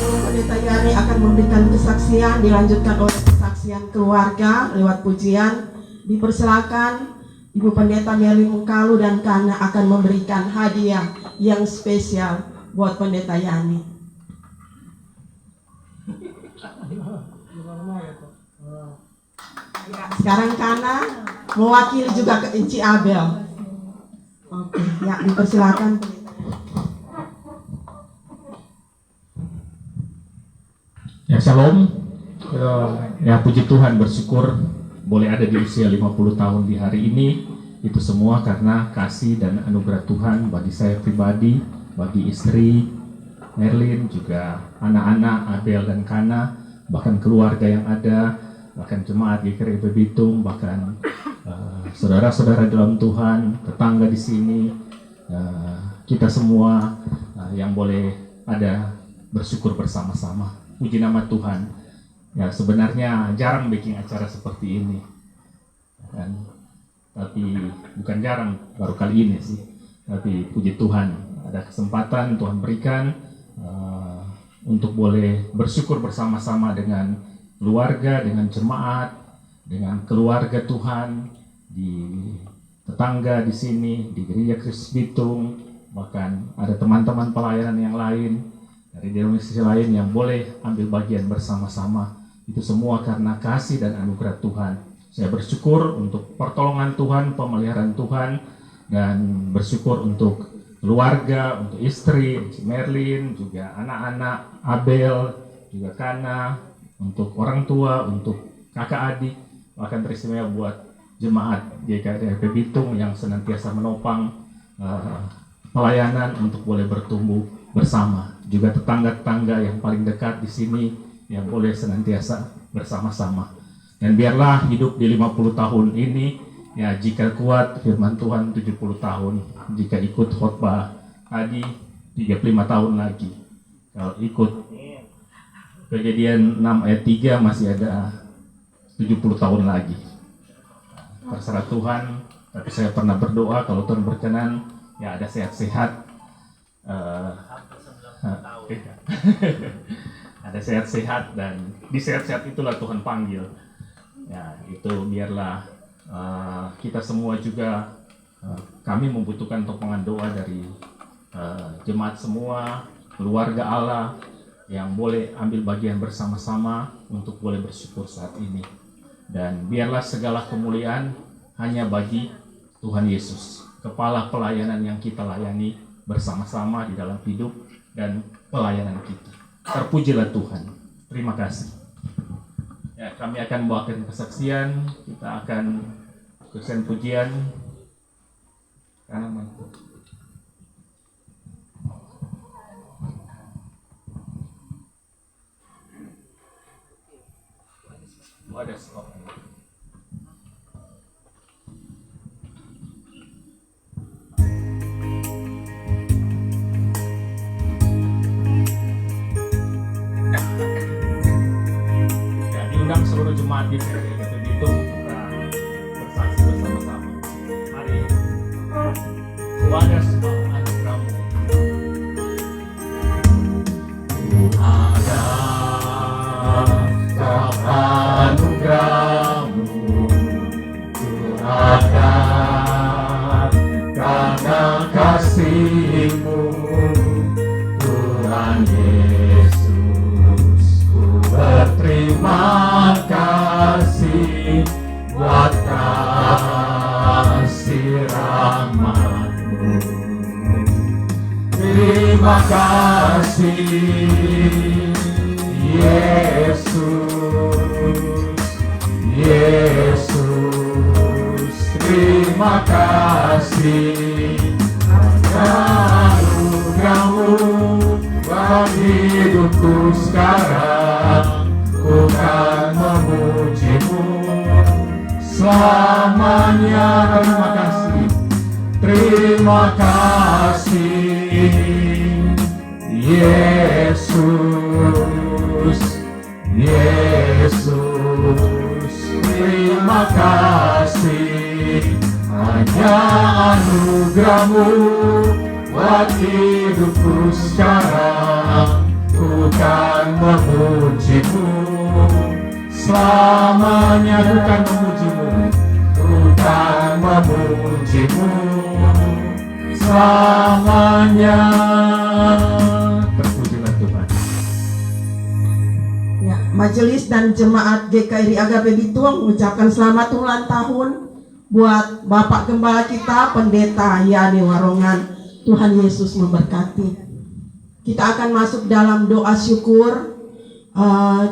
Pendeta Yani akan memberikan kesaksian, dilanjutkan oleh kesaksian keluarga lewat pujian. Dipersilakan Ibu Pendeta Merlin Mengkalu dan Kana akan memberikan hadiah yang spesial buat Pendeta Yani. Ya, sekarang Kana mewakili juga ke Inci Abel. Oke, ya dipersilakan. Ya, shalom. Ya, puji Tuhan, bersyukur boleh ada di usia 50 tahun di hari ini. Itu semua karena kasih dan anugerah Tuhan bagi saya pribadi, bagi istri Merlin, juga anak-anak Abel dan Kana, bahkan keluarga yang ada, bahkan jemaat GKI Bitung, bahkan saudara-saudara dalam Tuhan, tetangga di sini, kita semua yang boleh ada bersyukur bersama-sama. Puji nama Tuhan. Ya, sebenarnya jarang bikin acara seperti ini. Dan tapi bukan jarang, baru kali ini sih. Tapi puji Tuhan, ada kesempatan Tuhan berikan untuk boleh bersyukur bersama-sama dengan keluarga, dengan jemaat, dengan keluarga Tuhan di tetangga di sini, di Gereja Kristus Bitung, bahkan ada teman-teman pelayanan yang lain dari denominasi lain yang boleh ambil bagian bersama-sama. Itu semua karena kasih dan anugerah Tuhan. Saya bersyukur untuk pertolongan Tuhan, pemeliharaan Tuhan, dan bersyukur untuk keluarga, untuk istri, Merlin, juga anak-anak, Abel, juga Kana, untuk orang tua, untuk kakak adik, bahkan teristimewa buat jemaat GKRP Bitung yang senantiasa menopang pelayanan untuk boleh bertumbuh bersama. Juga tetangga-tetangga yang paling dekat di sini yang boleh senantiasa bersama-sama. Dan biarlah hidup di 50 tahun ini, ya jika kuat firman Tuhan 70 tahun, jika ikut khotbah tadi 35 tahun lagi. Kalau ikut Kejadian 6 ayat 3 masih ada 70 tahun lagi. Terserah Tuhan, tapi saya pernah berdoa kalau Tuhan berkenan, ya ada sehat-sehat. Ada sehat-sehat, dan di sehat-sehat itulah Tuhan panggil. Ya, itu biarlah kita semua juga, kami membutuhkan topangan doa dari jemaat semua, keluarga Allah, yang boleh ambil bagian bersama-sama untuk boleh bersyukur saat ini. Dan biarlah segala kemuliaan hanya bagi Tuhan Yesus, kepala pelayanan yang kita layani bersama-sama di dalam hidup dan pelayanan kita. Terpujilah Tuhan. Terima kasih. Ya, kami akan membawakan kesaksian, kita akan kesaksian pujian. Kanan mana? Ada stop. Ya, diundang seluruh jemaat di GKRP Bitung kita bersaksi bersama-sama. Mari. Wadah sebab anugerahmu. Ada anugerahmu, Tuhan, karena kasih-Mu, Tuhan Yesus, ku berterima kasih buat kasih rahmat-Mu. Terima kasih Yesus, Yesus, terima kasih anugerah-Mu bagi hidupku sekarang. Ku kan memuji-Mu selamanya. Terima kasih, terima kasih Yesus, Yesus, terima kasih. Hanya anugerah-Mu buat hidupku sekarang. Ku kan memuji-Mu selamanya. Ku kan memuji-Mu, ku kan memuji-Mu selamanya. Terpujilah Tuhan. Ya, majelis dan jemaat GKRI Agape Bitung mengucapkan selamat ulang tahun buat Bapak Gembala kita, Pendeta Yani Warongan. Tuhan Yesus memberkati. Kita akan masuk dalam doa syukur.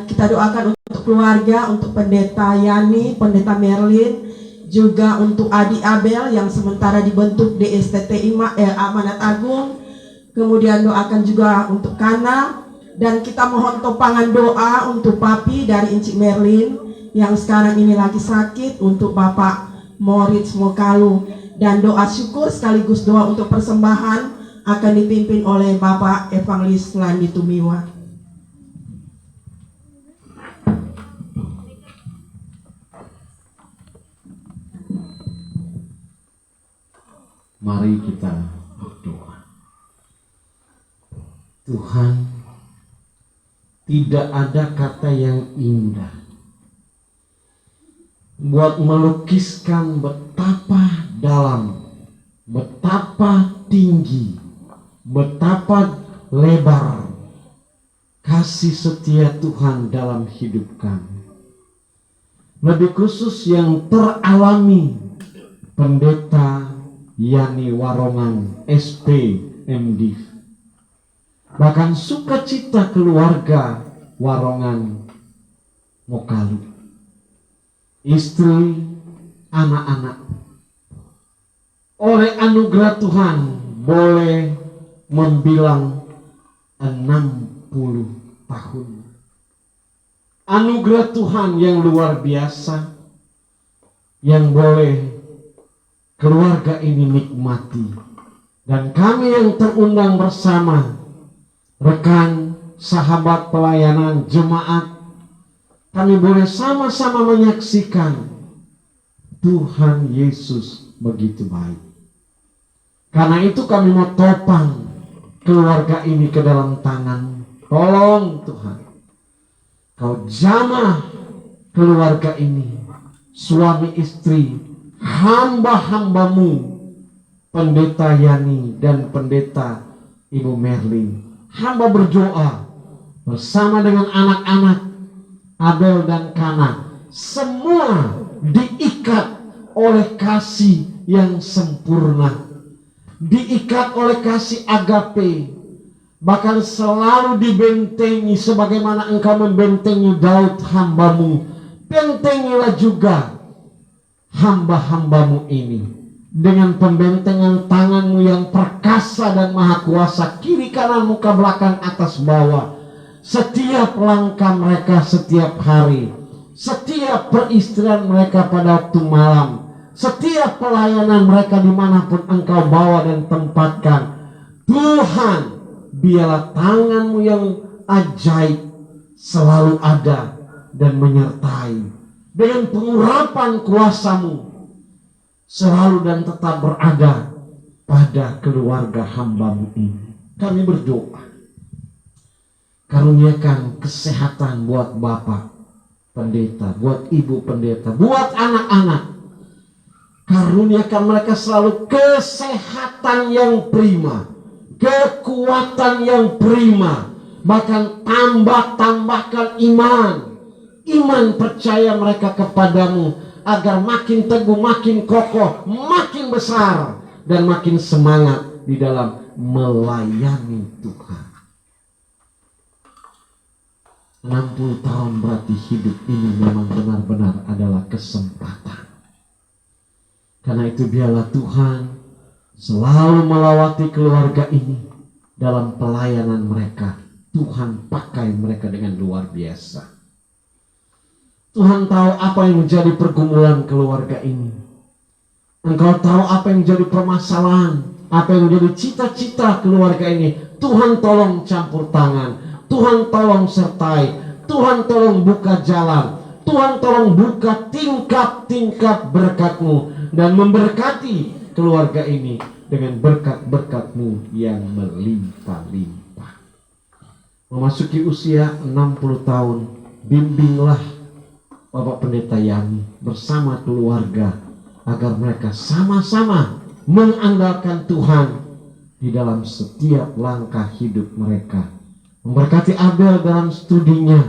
Kita doakan untuk keluarga, untuk Pendeta Yani, Pendeta Merlin, juga untuk Adi Abel yang sementara dibentuk di STT Amanat Agung. Kemudian doakan juga untuk Kana. Dan kita mohon topangan doa untuk Papi dari Incik Merlin yang sekarang ini lagi sakit, untuk Bapak Moritz Mokalu. Dan doa syukur sekaligus doa untuk persembahan akan dipimpin oleh Bapak Evangelis Landi Tumiwa. Mari kita berdoa. Tuhan, tidak ada kata yang indah buat melukiskan betapa dalam, betapa tinggi, betapa lebar kasih setia Tuhan dalam hidup kami. Lebih khusus yang teralami Pendeta Yani Warongan SP MD, bahkan sukacita keluarga Warongan Mokalu, istri, anak-anak, oleh anugerah Tuhan boleh membilang 60 tahun. Anugerah Tuhan yang luar biasa yang boleh keluarga ini nikmati. Dan kami yang terundang bersama, rekan, sahabat pelayanan, jemaat, kami boleh sama-sama menyaksikan Tuhan Yesus begitu baik. Karena itu kami mau topang keluarga ini ke dalam tangan. Tolong Tuhan, Kau jamah keluarga ini, suami istri, hamba-hambamu, Pendeta Yani dan Pendeta Ibu Merlin. Hamba berdoa bersama dengan anak-anak Abel dan Kana, semua diikat oleh kasih yang sempurna, diikat oleh kasih agape, bahkan selalu dibentengi sebagaimana Engkau membentengi Daud hambamu. Bentengilah juga hamba-hambamu ini dengan pembentengan tangan-Mu yang perkasa dan maha kuasa, kiri kanan muka belakang atas bawah. Setiap langkah mereka setiap hari, setiap peristrian mereka pada waktu malam, setiap pelayanan mereka dimanapun Engkau bawa dan tempatkan. Tuhan, biarlah tangan-Mu yang ajaib selalu ada dan menyertai. Dengan pengurapan kuasa-Mu selalu dan tetap berada pada keluarga hamba-Mu ini. Kami berdoa, karuniakan kesehatan buat Bapak Pendeta, buat Ibu Pendeta, buat anak-anak. Karuniakan mereka selalu kesehatan yang prima, kekuatan yang prima, bahkan tambahkan iman percaya mereka kepadamu, agar makin teguh, makin kokoh, makin besar, dan makin semangat di dalam melayani Tuhan. 60 tahun berarti hidup ini memang benar-benar adalah kesempatan. Karena itu biarlah Tuhan selalu melawati keluarga ini dalam pelayanan mereka. Tuhan pakai mereka dengan luar biasa. Tuhan tahu apa yang menjadi pergumulan keluarga ini. Engkau tahu apa yang menjadi permasalahan, apa yang menjadi cita-cita keluarga ini. Tuhan tolong campur tangan, Tuhan tolong sertai, Tuhan tolong buka jalan, Tuhan tolong buka tingkap-tingkap berkat-Mu, dan memberkati keluarga ini dengan berkat-berkat-Mu yang melimpah-limpah. Memasuki usia 60 tahun, bimbinglah Bapak Pendeta Yani bersama keluarga, agar mereka sama-sama mengandalkan Tuhan di dalam setiap langkah hidup mereka. Memberkati Abel dalam studinya,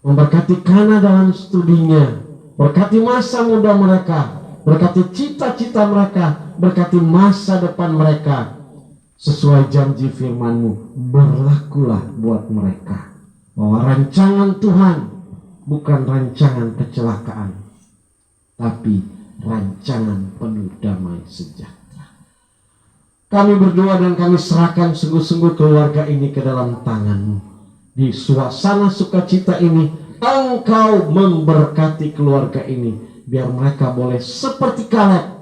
memberkati Kana dalam studinya, berkati masa muda mereka, berkati cita-cita mereka, berkati masa depan mereka. Sesuai janji firman-Mu, berlakulah buat mereka, bahwa rancangan Tuhan bukan rancangan kecelakaan, tapi rancangan penuh damai sejahtera. Kami berdoa dan kami serahkan sungguh-sungguh keluarga ini ke dalam tangan-Mu. Di suasana sukacita ini, Engkau memberkati keluarga ini, biar mereka boleh seperti Kaleb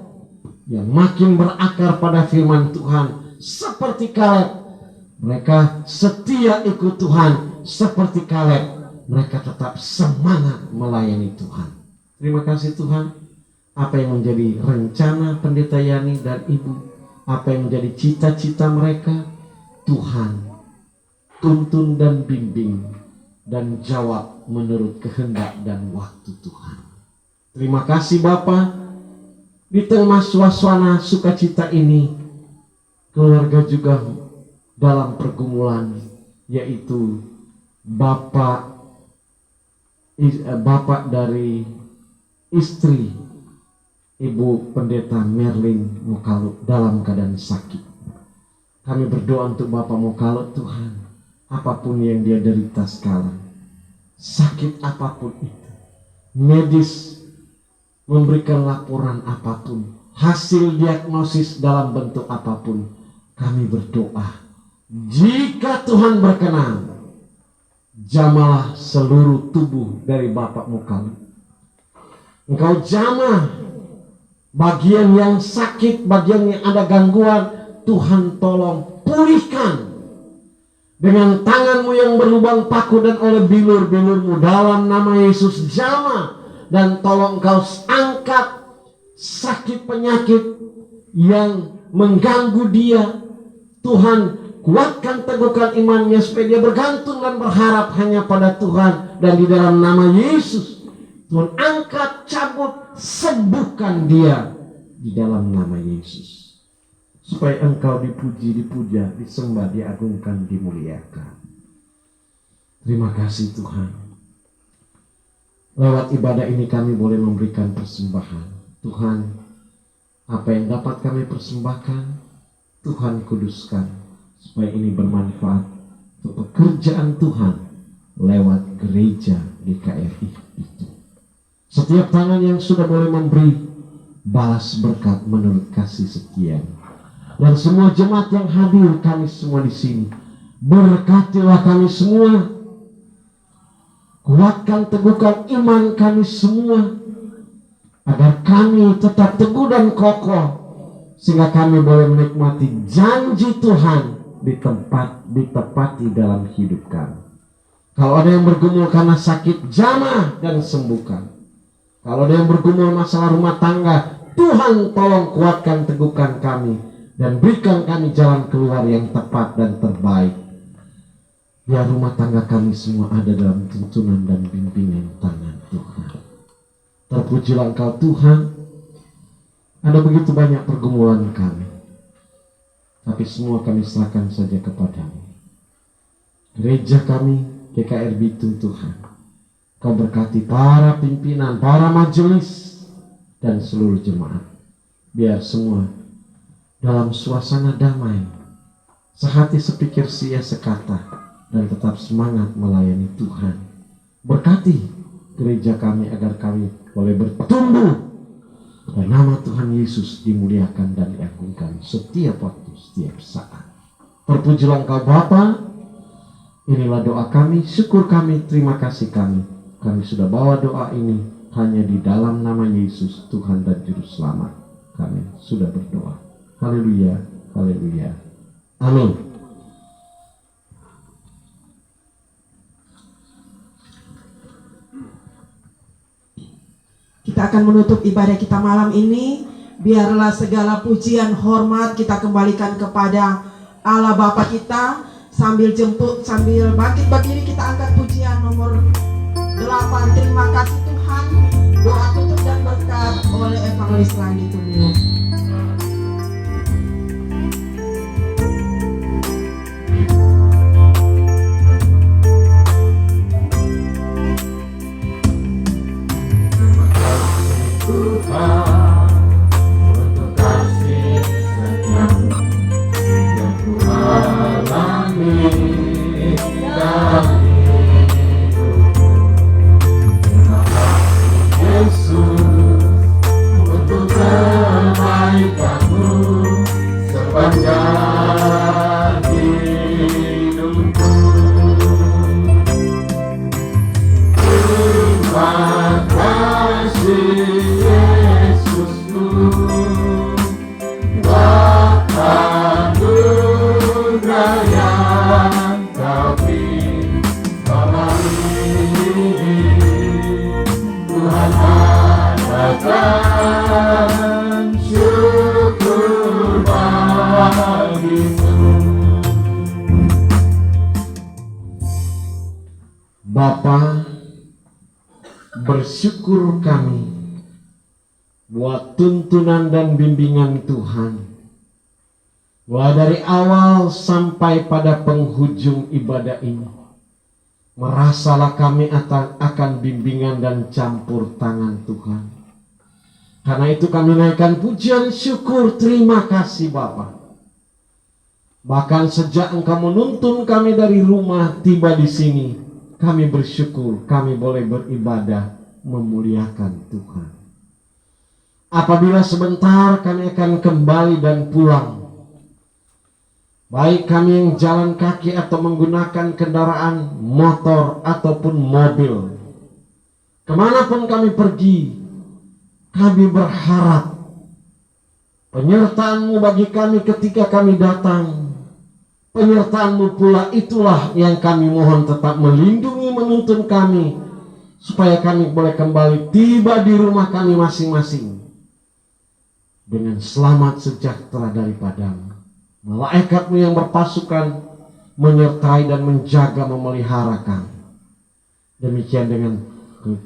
yang makin berakar pada firman Tuhan. Seperti Kaleb, mereka setia ikut Tuhan. Seperti Kaleb, mereka tetap semangat melayani Tuhan. Terima kasih Tuhan. apa yang menjadi rencana Pendeta Yani dan Ibu, apa yang menjadi cita-cita mereka, Tuhan tuntun dan bimbing dan jawab menurut kehendak dan waktu Tuhan. Terima kasih Bapa. Di tengah suasana sukacita ini, keluarga juga dalam pergumulan, yaitu bapak dari istri Ibu Pendeta Merlin Mokalut dalam keadaan sakit. Kami berdoa untuk Bapak Mokalut, Tuhan, apapun yang dia derita sekarang, sakit apapun itu, medis memberikan laporan apapun, hasil diagnosis dalam bentuk apapun, kami berdoa, jika Tuhan berkenan, jamalah seluruh tubuh dari Bapak Mokalut. Engkau jamah bagian yang sakit, bagian yang ada gangguan, Tuhan tolong pulihkan dengan tanganmu yang berlubang paku dan oleh bilur-bilurmu dalam nama Yesus. Jamah dan tolong engkau angkat sakit penyakit yang mengganggu dia. Tuhan, kuatkan, teguhkan imannya supaya dia bergantung dan berharap hanya pada Tuhan, dan di dalam nama Yesus Tuhan angkat, cabut, sembuhkan dia di dalam nama Yesus, supaya engkau dipuji, dipuja, disembah, diagungkan, dimuliakan. Terima kasih Tuhan. Lewat ibadah ini kami boleh memberikan persembahan. Tuhan, apa yang dapat kami persembahkan, Tuhan kuduskan, supaya ini bermanfaat untuk pekerjaan Tuhan lewat gereja GKRI itu. Setiap tangan yang sudah boleh memberi, balas berkat menurut kasih setia. Dan semua jemaat yang hadir, kami semua di sini, berkatilah kami semua. Kuatkan, teguhkan iman kami semua, agar kami tetap teguh dan kokoh, sehingga kami boleh menikmati janji Tuhan ditepati dalam hidup kami. Kalau ada yang bergumul karena sakit, jamah dan sembuhkan. Kalau ada yang bergumul masalah rumah tangga, Tuhan tolong kuatkan, teguhkan kami, dan berikan kami jalan keluar yang tepat dan terbaik. Biar rumah tangga kami semua ada dalam tuntunan dan bimbingan tangan Tuhan. Terpujilah Engkau Tuhan. Ada begitu banyak pergumulan kami, tapi semua kami serahkan saja kepadamu. Gereja kami GKRI Bitung, Tuhan, Kau berkati para pimpinan, para majelis, dan seluruh jemaat. Biar semua dalam suasana damai, sehati sepikir sia sekata, dan tetap semangat melayani Tuhan. Berkati gereja kami agar kami boleh bertumbuh, dan nama Tuhan Yesus dimuliakan dan diagungkan setiap waktu, setiap saat. Terpujilah Engkau Bapa. Inilah doa kami, syukur kami, terima kasih kami. Kami sudah bawa doa ini hanya di dalam nama Yesus, Tuhan dan Juru Selamat. Kami sudah berdoa. Haleluya, haleluya. Amin. Kita akan menutup ibadah kita malam ini. Biarlah segala pujian, hormat kita kembalikan kepada Allah Bapa kita. Sambil bangkit berdiri, kita angkat pujian nomor 8. Terima kasih Tuhan. Doa tutup dan berkat oleh Evangelis Randi Tumio. Tuhan bersyukur kami buat tuntunan dan bimbingan Tuhan. Mulai dari awal sampai pada penghujung ibadah ini, merasalah kami akan bimbingan dan campur tangan Tuhan. Karena itu kami naikkan pujian syukur, terima kasih Bapa. Bahkan sejak Engkau menuntun kami dari rumah tiba di sini, kami bersyukur kami boleh beribadah memuliakan Tuhan. Apabila sebentar kami akan kembali dan pulang, baik kami yang jalan kaki atau menggunakan kendaraan motor ataupun mobil, kemanapun kami pergi, kami berharap penyertaan-Mu bagi kami ketika kami datang. Penyertaan-Mu pula itulah yang kami mohon tetap melindungi, menuntun kami, supaya kami boleh kembali tiba di rumah kami masing-masing dengan selamat sejahtera daripada-Mu. Malaikat-Mu yang berpasukan menyertai dan menjaga, memelihara kami. Demikian dengan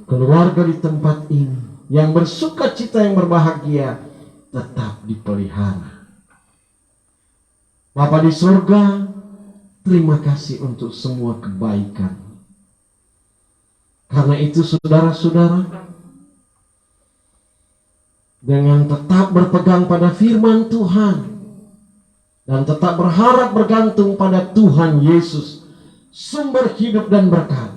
keluarga di tempat ini yang bersuka cita, yang berbahagia, tetap dipelihara. Bapa di surga, terima kasih untuk semua kebaikan. Karena itu saudara-saudara, dengan tetap berpegang pada firman Tuhan dan tetap berharap bergantung pada Tuhan Yesus, sumber hidup dan berkat,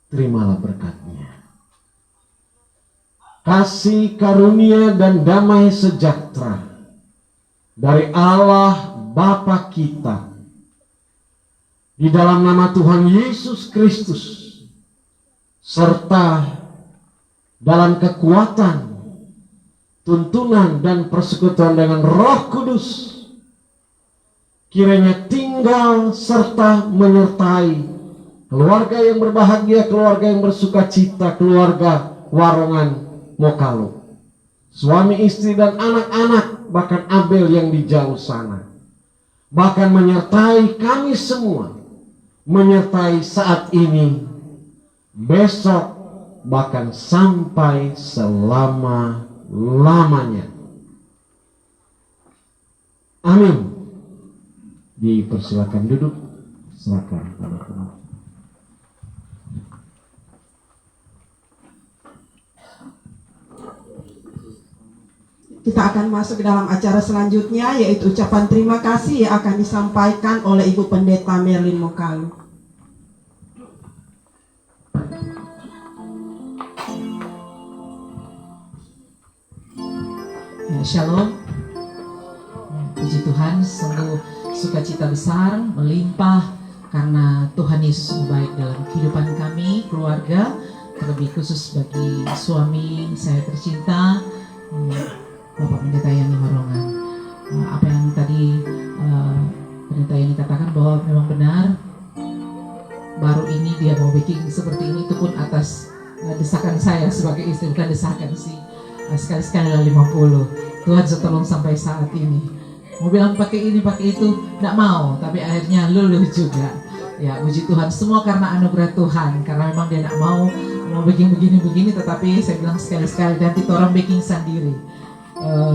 terimalah berkat-Nya. Kasih karunia dan damai sejahtera dari Allah Bapa kita, di dalam nama Tuhan Yesus Kristus, serta dalam kekuatan, tuntunan dan persekutuan dengan Roh Kudus, kiranya tinggal serta menyertai keluarga yang berbahagia, keluarga yang bersuka cita, keluarga Warongan Mokalo, suami istri dan anak-anak, bahkan Abel yang di jauh sana, bahkan menyertai kami semua, menyertai saat ini, besok, bahkan sampai selama-lamanya. Amin. Dipersilakan duduk. Silakan. Kita akan masuk ke dalam acara selanjutnya, yaitu ucapan terima kasih yang akan disampaikan oleh Ibu Pendeta Merlin Mokalo. Ya, Shalom. Puji Tuhan, sungguh sukacita besar melimpah karena Tuhan Yesus baik dalam kehidupan kami, keluarga, terlebih khusus bagi suami saya tercinta, Bapak Pendeta Yani Warongan. Apa yang tadi Pendeta Yani katakan bahwa memang benar, baru ini dia mau baking seperti ini, itu pun atas desakan saya sebagai istri, bukan desakan sih. Sekali-sekali lah 50. Tuhan setolong sampai saat ini. Mau bilang pakai ini, pakai itu, tidak mau, tapi akhirnya luluh juga. Ya, puji Tuhan, semua karena anugerah Tuhan, karena memang dia tidak mau begini-begini, tetapi saya bilang sekali-sekali nanti orang baking sendiri.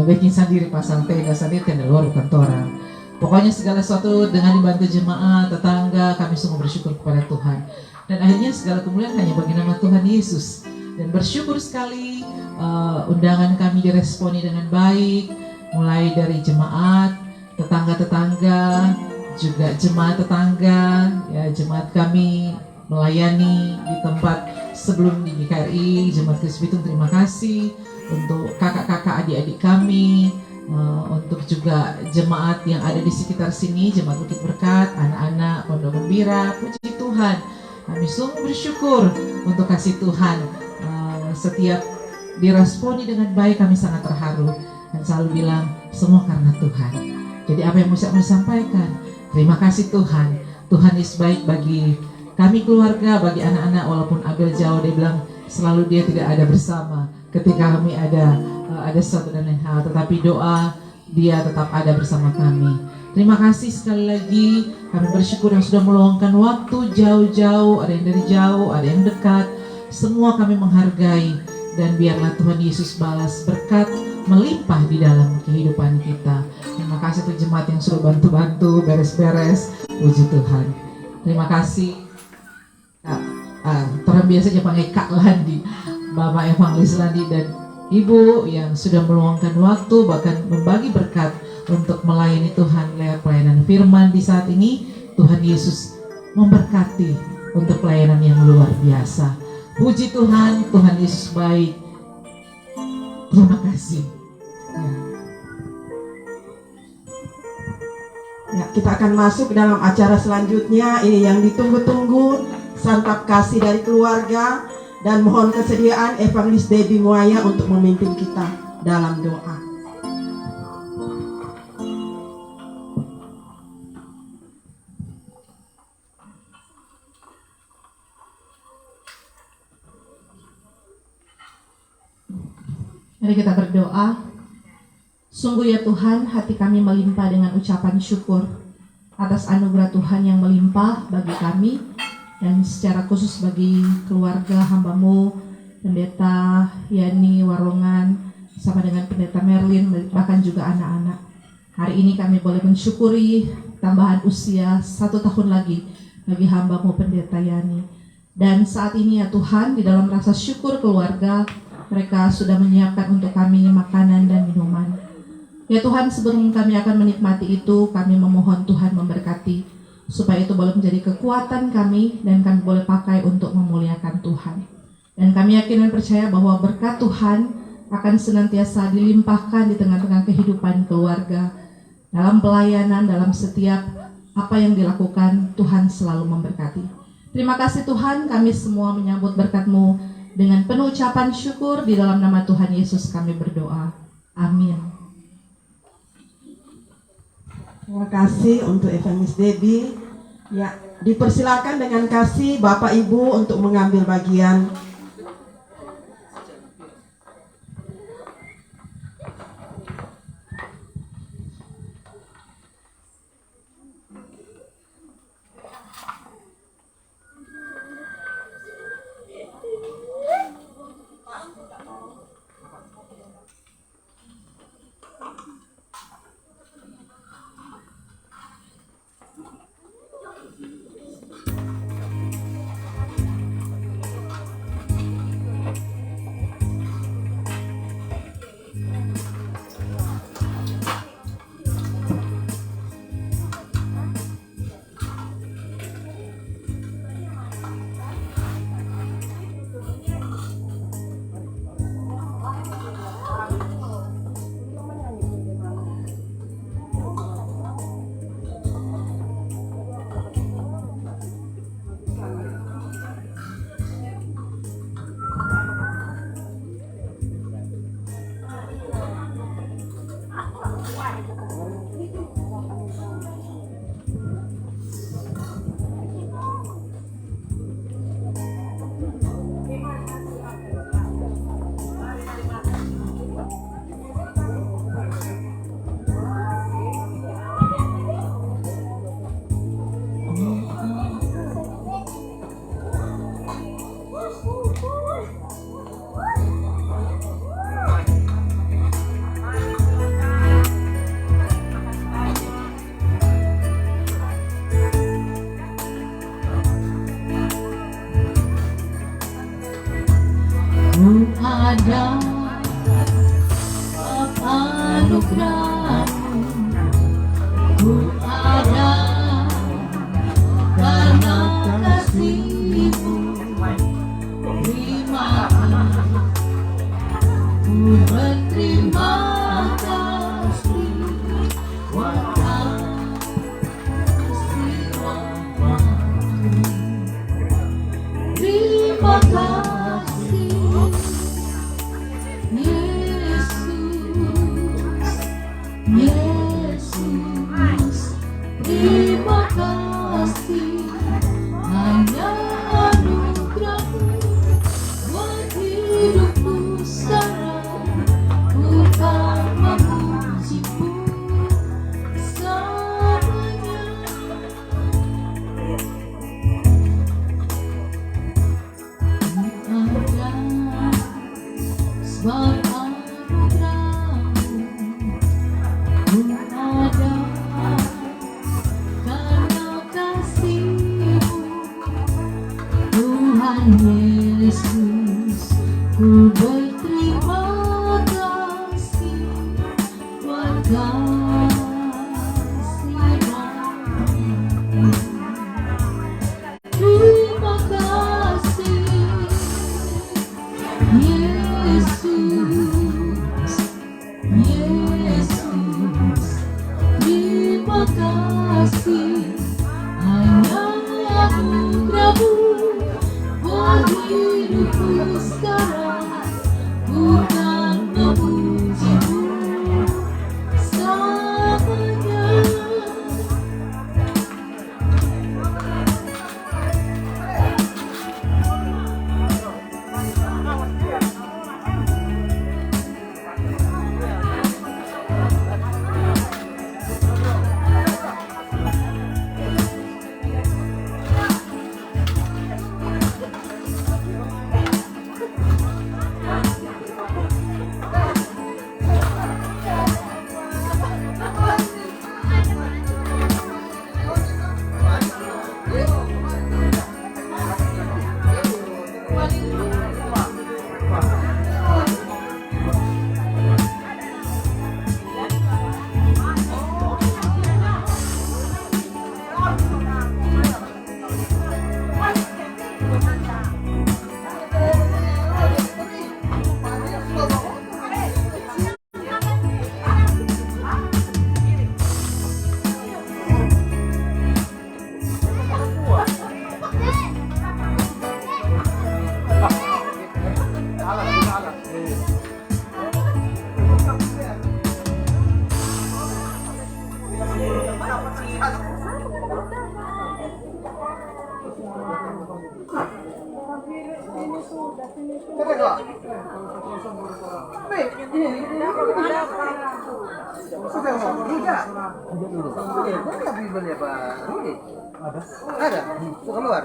Baking sendiri, pasang tenda sendiri, tenda luar bukan orang. Pokoknya segala sesuatu dengan dibantu jemaat, tetangga, kami semua bersyukur kepada Tuhan. Dan akhirnya segala kemuliaan hanya bagi nama Tuhan Yesus. Dan bersyukur sekali undangan kami diresponi dengan baik, mulai dari jemaat, tetangga-tetangga, juga jemaat tetangga, ya jemaat kami melayani di tempat sebelum di GKRI, jemaat Kristus Bitung, terima kasih untuk kakak-kakak adik-adik kami, untuk juga jemaat yang ada di sekitar sini, jemaat Bukit Berkat, anak-anak Pondok Gembira, puji Tuhan, kami sungguh bersyukur untuk kasih Tuhan. Setiap diresponi dengan baik, kami sangat terharu dan selalu bilang semua karena Tuhan. Jadi apa yang bisa kami sampaikan, terima kasih Tuhan. Tuhan Yesus baik bagi kami keluarga, bagi anak-anak, walaupun Abel jauh, dia bilang selalu dia tidak ada bersama ketika kami ada sesuatu dan lain hal, tetapi doa dia tetap ada bersama kami. Terima kasih sekali lagi, kami bersyukur yang sudah meluangkan waktu jauh-jauh, ada yang dari jauh, ada yang dekat. semua kami menghargai, dan biarlah Tuhan Yesus balas berkat melimpah di dalam kehidupan kita. Terima kasih untuk jemaat yang sudah bantu-bantu beres-beres. Puji Tuhan. Terima kasih. Orang biasa aja panggil Kak Landi, Bapak Evangelis Landi dan Ibu yang sudah meluangkan waktu bahkan membagi berkat untuk melayani Tuhan lewat pelayanan firman di saat ini. Tuhan Yesus memberkati untuk pelayanan yang luar biasa. Puji Tuhan, Tuhan Yesus baik. Terima kasih. Ya, kita akan masuk dalam acara selanjutnya. Ini yang ditunggu-tunggu, santap kasih dari keluarga, dan mohon kesediaan Evangelis Debbie Muaya untuk memimpin kita dalam doa. Mari kita berdoa. Sungguh ya Tuhan, hati kami melimpah dengan ucapan syukur atas anugerah Tuhan yang melimpah bagi kami, dan secara khusus bagi keluarga hamba-Mu, Pendeta Yani Warongan, sama dengan Pendeta Merlin, bahkan juga anak-anak. Hari ini kami boleh mensyukuri tambahan usia 1 tahun lagi bagi hamba-Mu Pendeta Yani. Dan saat ini ya Tuhan, di dalam rasa syukur keluarga, mereka sudah menyiapkan untuk kami makanan dan minuman. Ya Tuhan, sebelum kami akan menikmati itu, kami memohon Tuhan memberkati, supaya itu boleh menjadi kekuatan kami, dan kami boleh pakai untuk memuliakan Tuhan. Dan kami yakin dan percaya bahwa berkat Tuhan akan senantiasa dilimpahkan di tengah-tengah kehidupan keluarga, dalam pelayanan, dalam setiap apa yang dilakukan, Tuhan selalu memberkati. Terima kasih Tuhan, kami semua menyambut berkat-Mu dengan penuh ucapan syukur. Di dalam nama Tuhan Yesus kami berdoa. Amin. Terima kasih untuk Evangelis Debbie. Ya, dipersilakan dengan kasih Bapak Ibu untuk mengambil bagian. Ada anugerah-Mu, ku ada karena kasih-Mu. Terima kasih, ku berterima kasih. Terima kasih Yesus, terima kasih. Hanya anugerah-Mu buat hidupku sekarang. Ku tak memuji-Mu selamanya. Ku Ada? Keluar?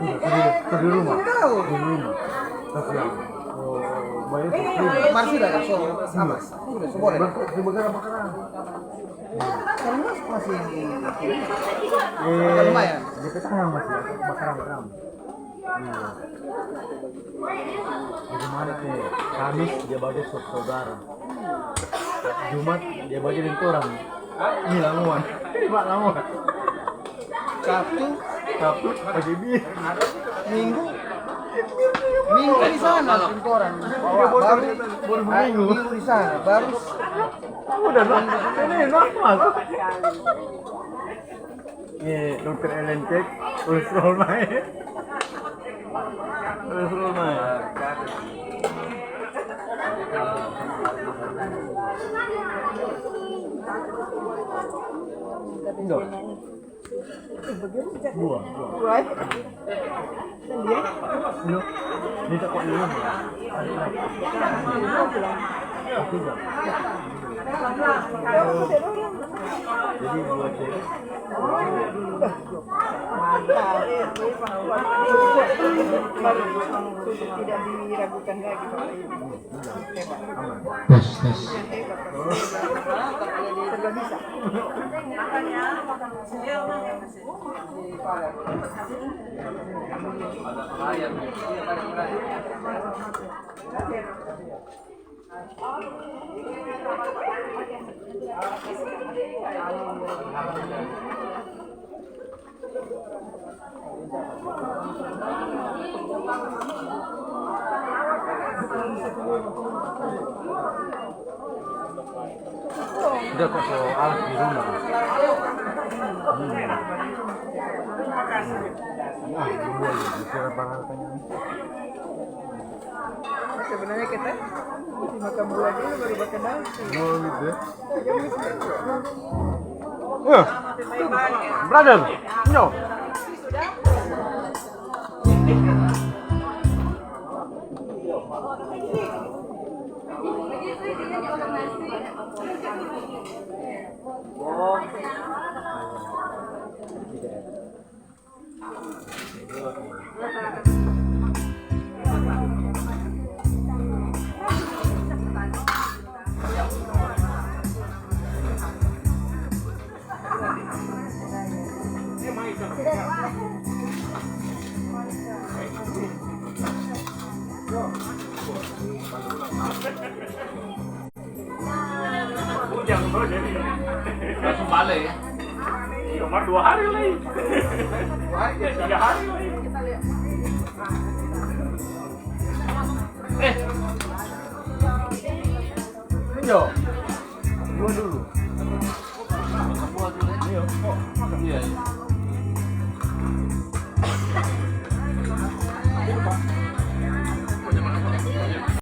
Di rumah? Di rumah. Kemarin sudah kan? Sama? Sudah, boleh? Dibakar-bakaran. Masih lumayan? Di petang masih, bakaran-bakaran. Bagaimana nih? Kamis dia bagi saudara. Jumat dia bagi dengan orang. Ini lamuan. Pak lamuan. Sabtu bagi bir. Minggu di sana pintoran. Baru minggu di sana. Baru udah ini masuk. Dokter Ellen cek kolesterol naik. Enggak. Dua. Ini tak kuat dulu. Jadi dua cek. Tidak diragukan lagi. Tes. Serba bisa. Udah kok soal di rumah. Sebenarnya kita makan buah dulu baru makan nasi. Oh gitu. Brother, no. Langsung balik ya. Cuma 2 hari lagi. 3 hari lagi. Yo. Gua dulu. Iya.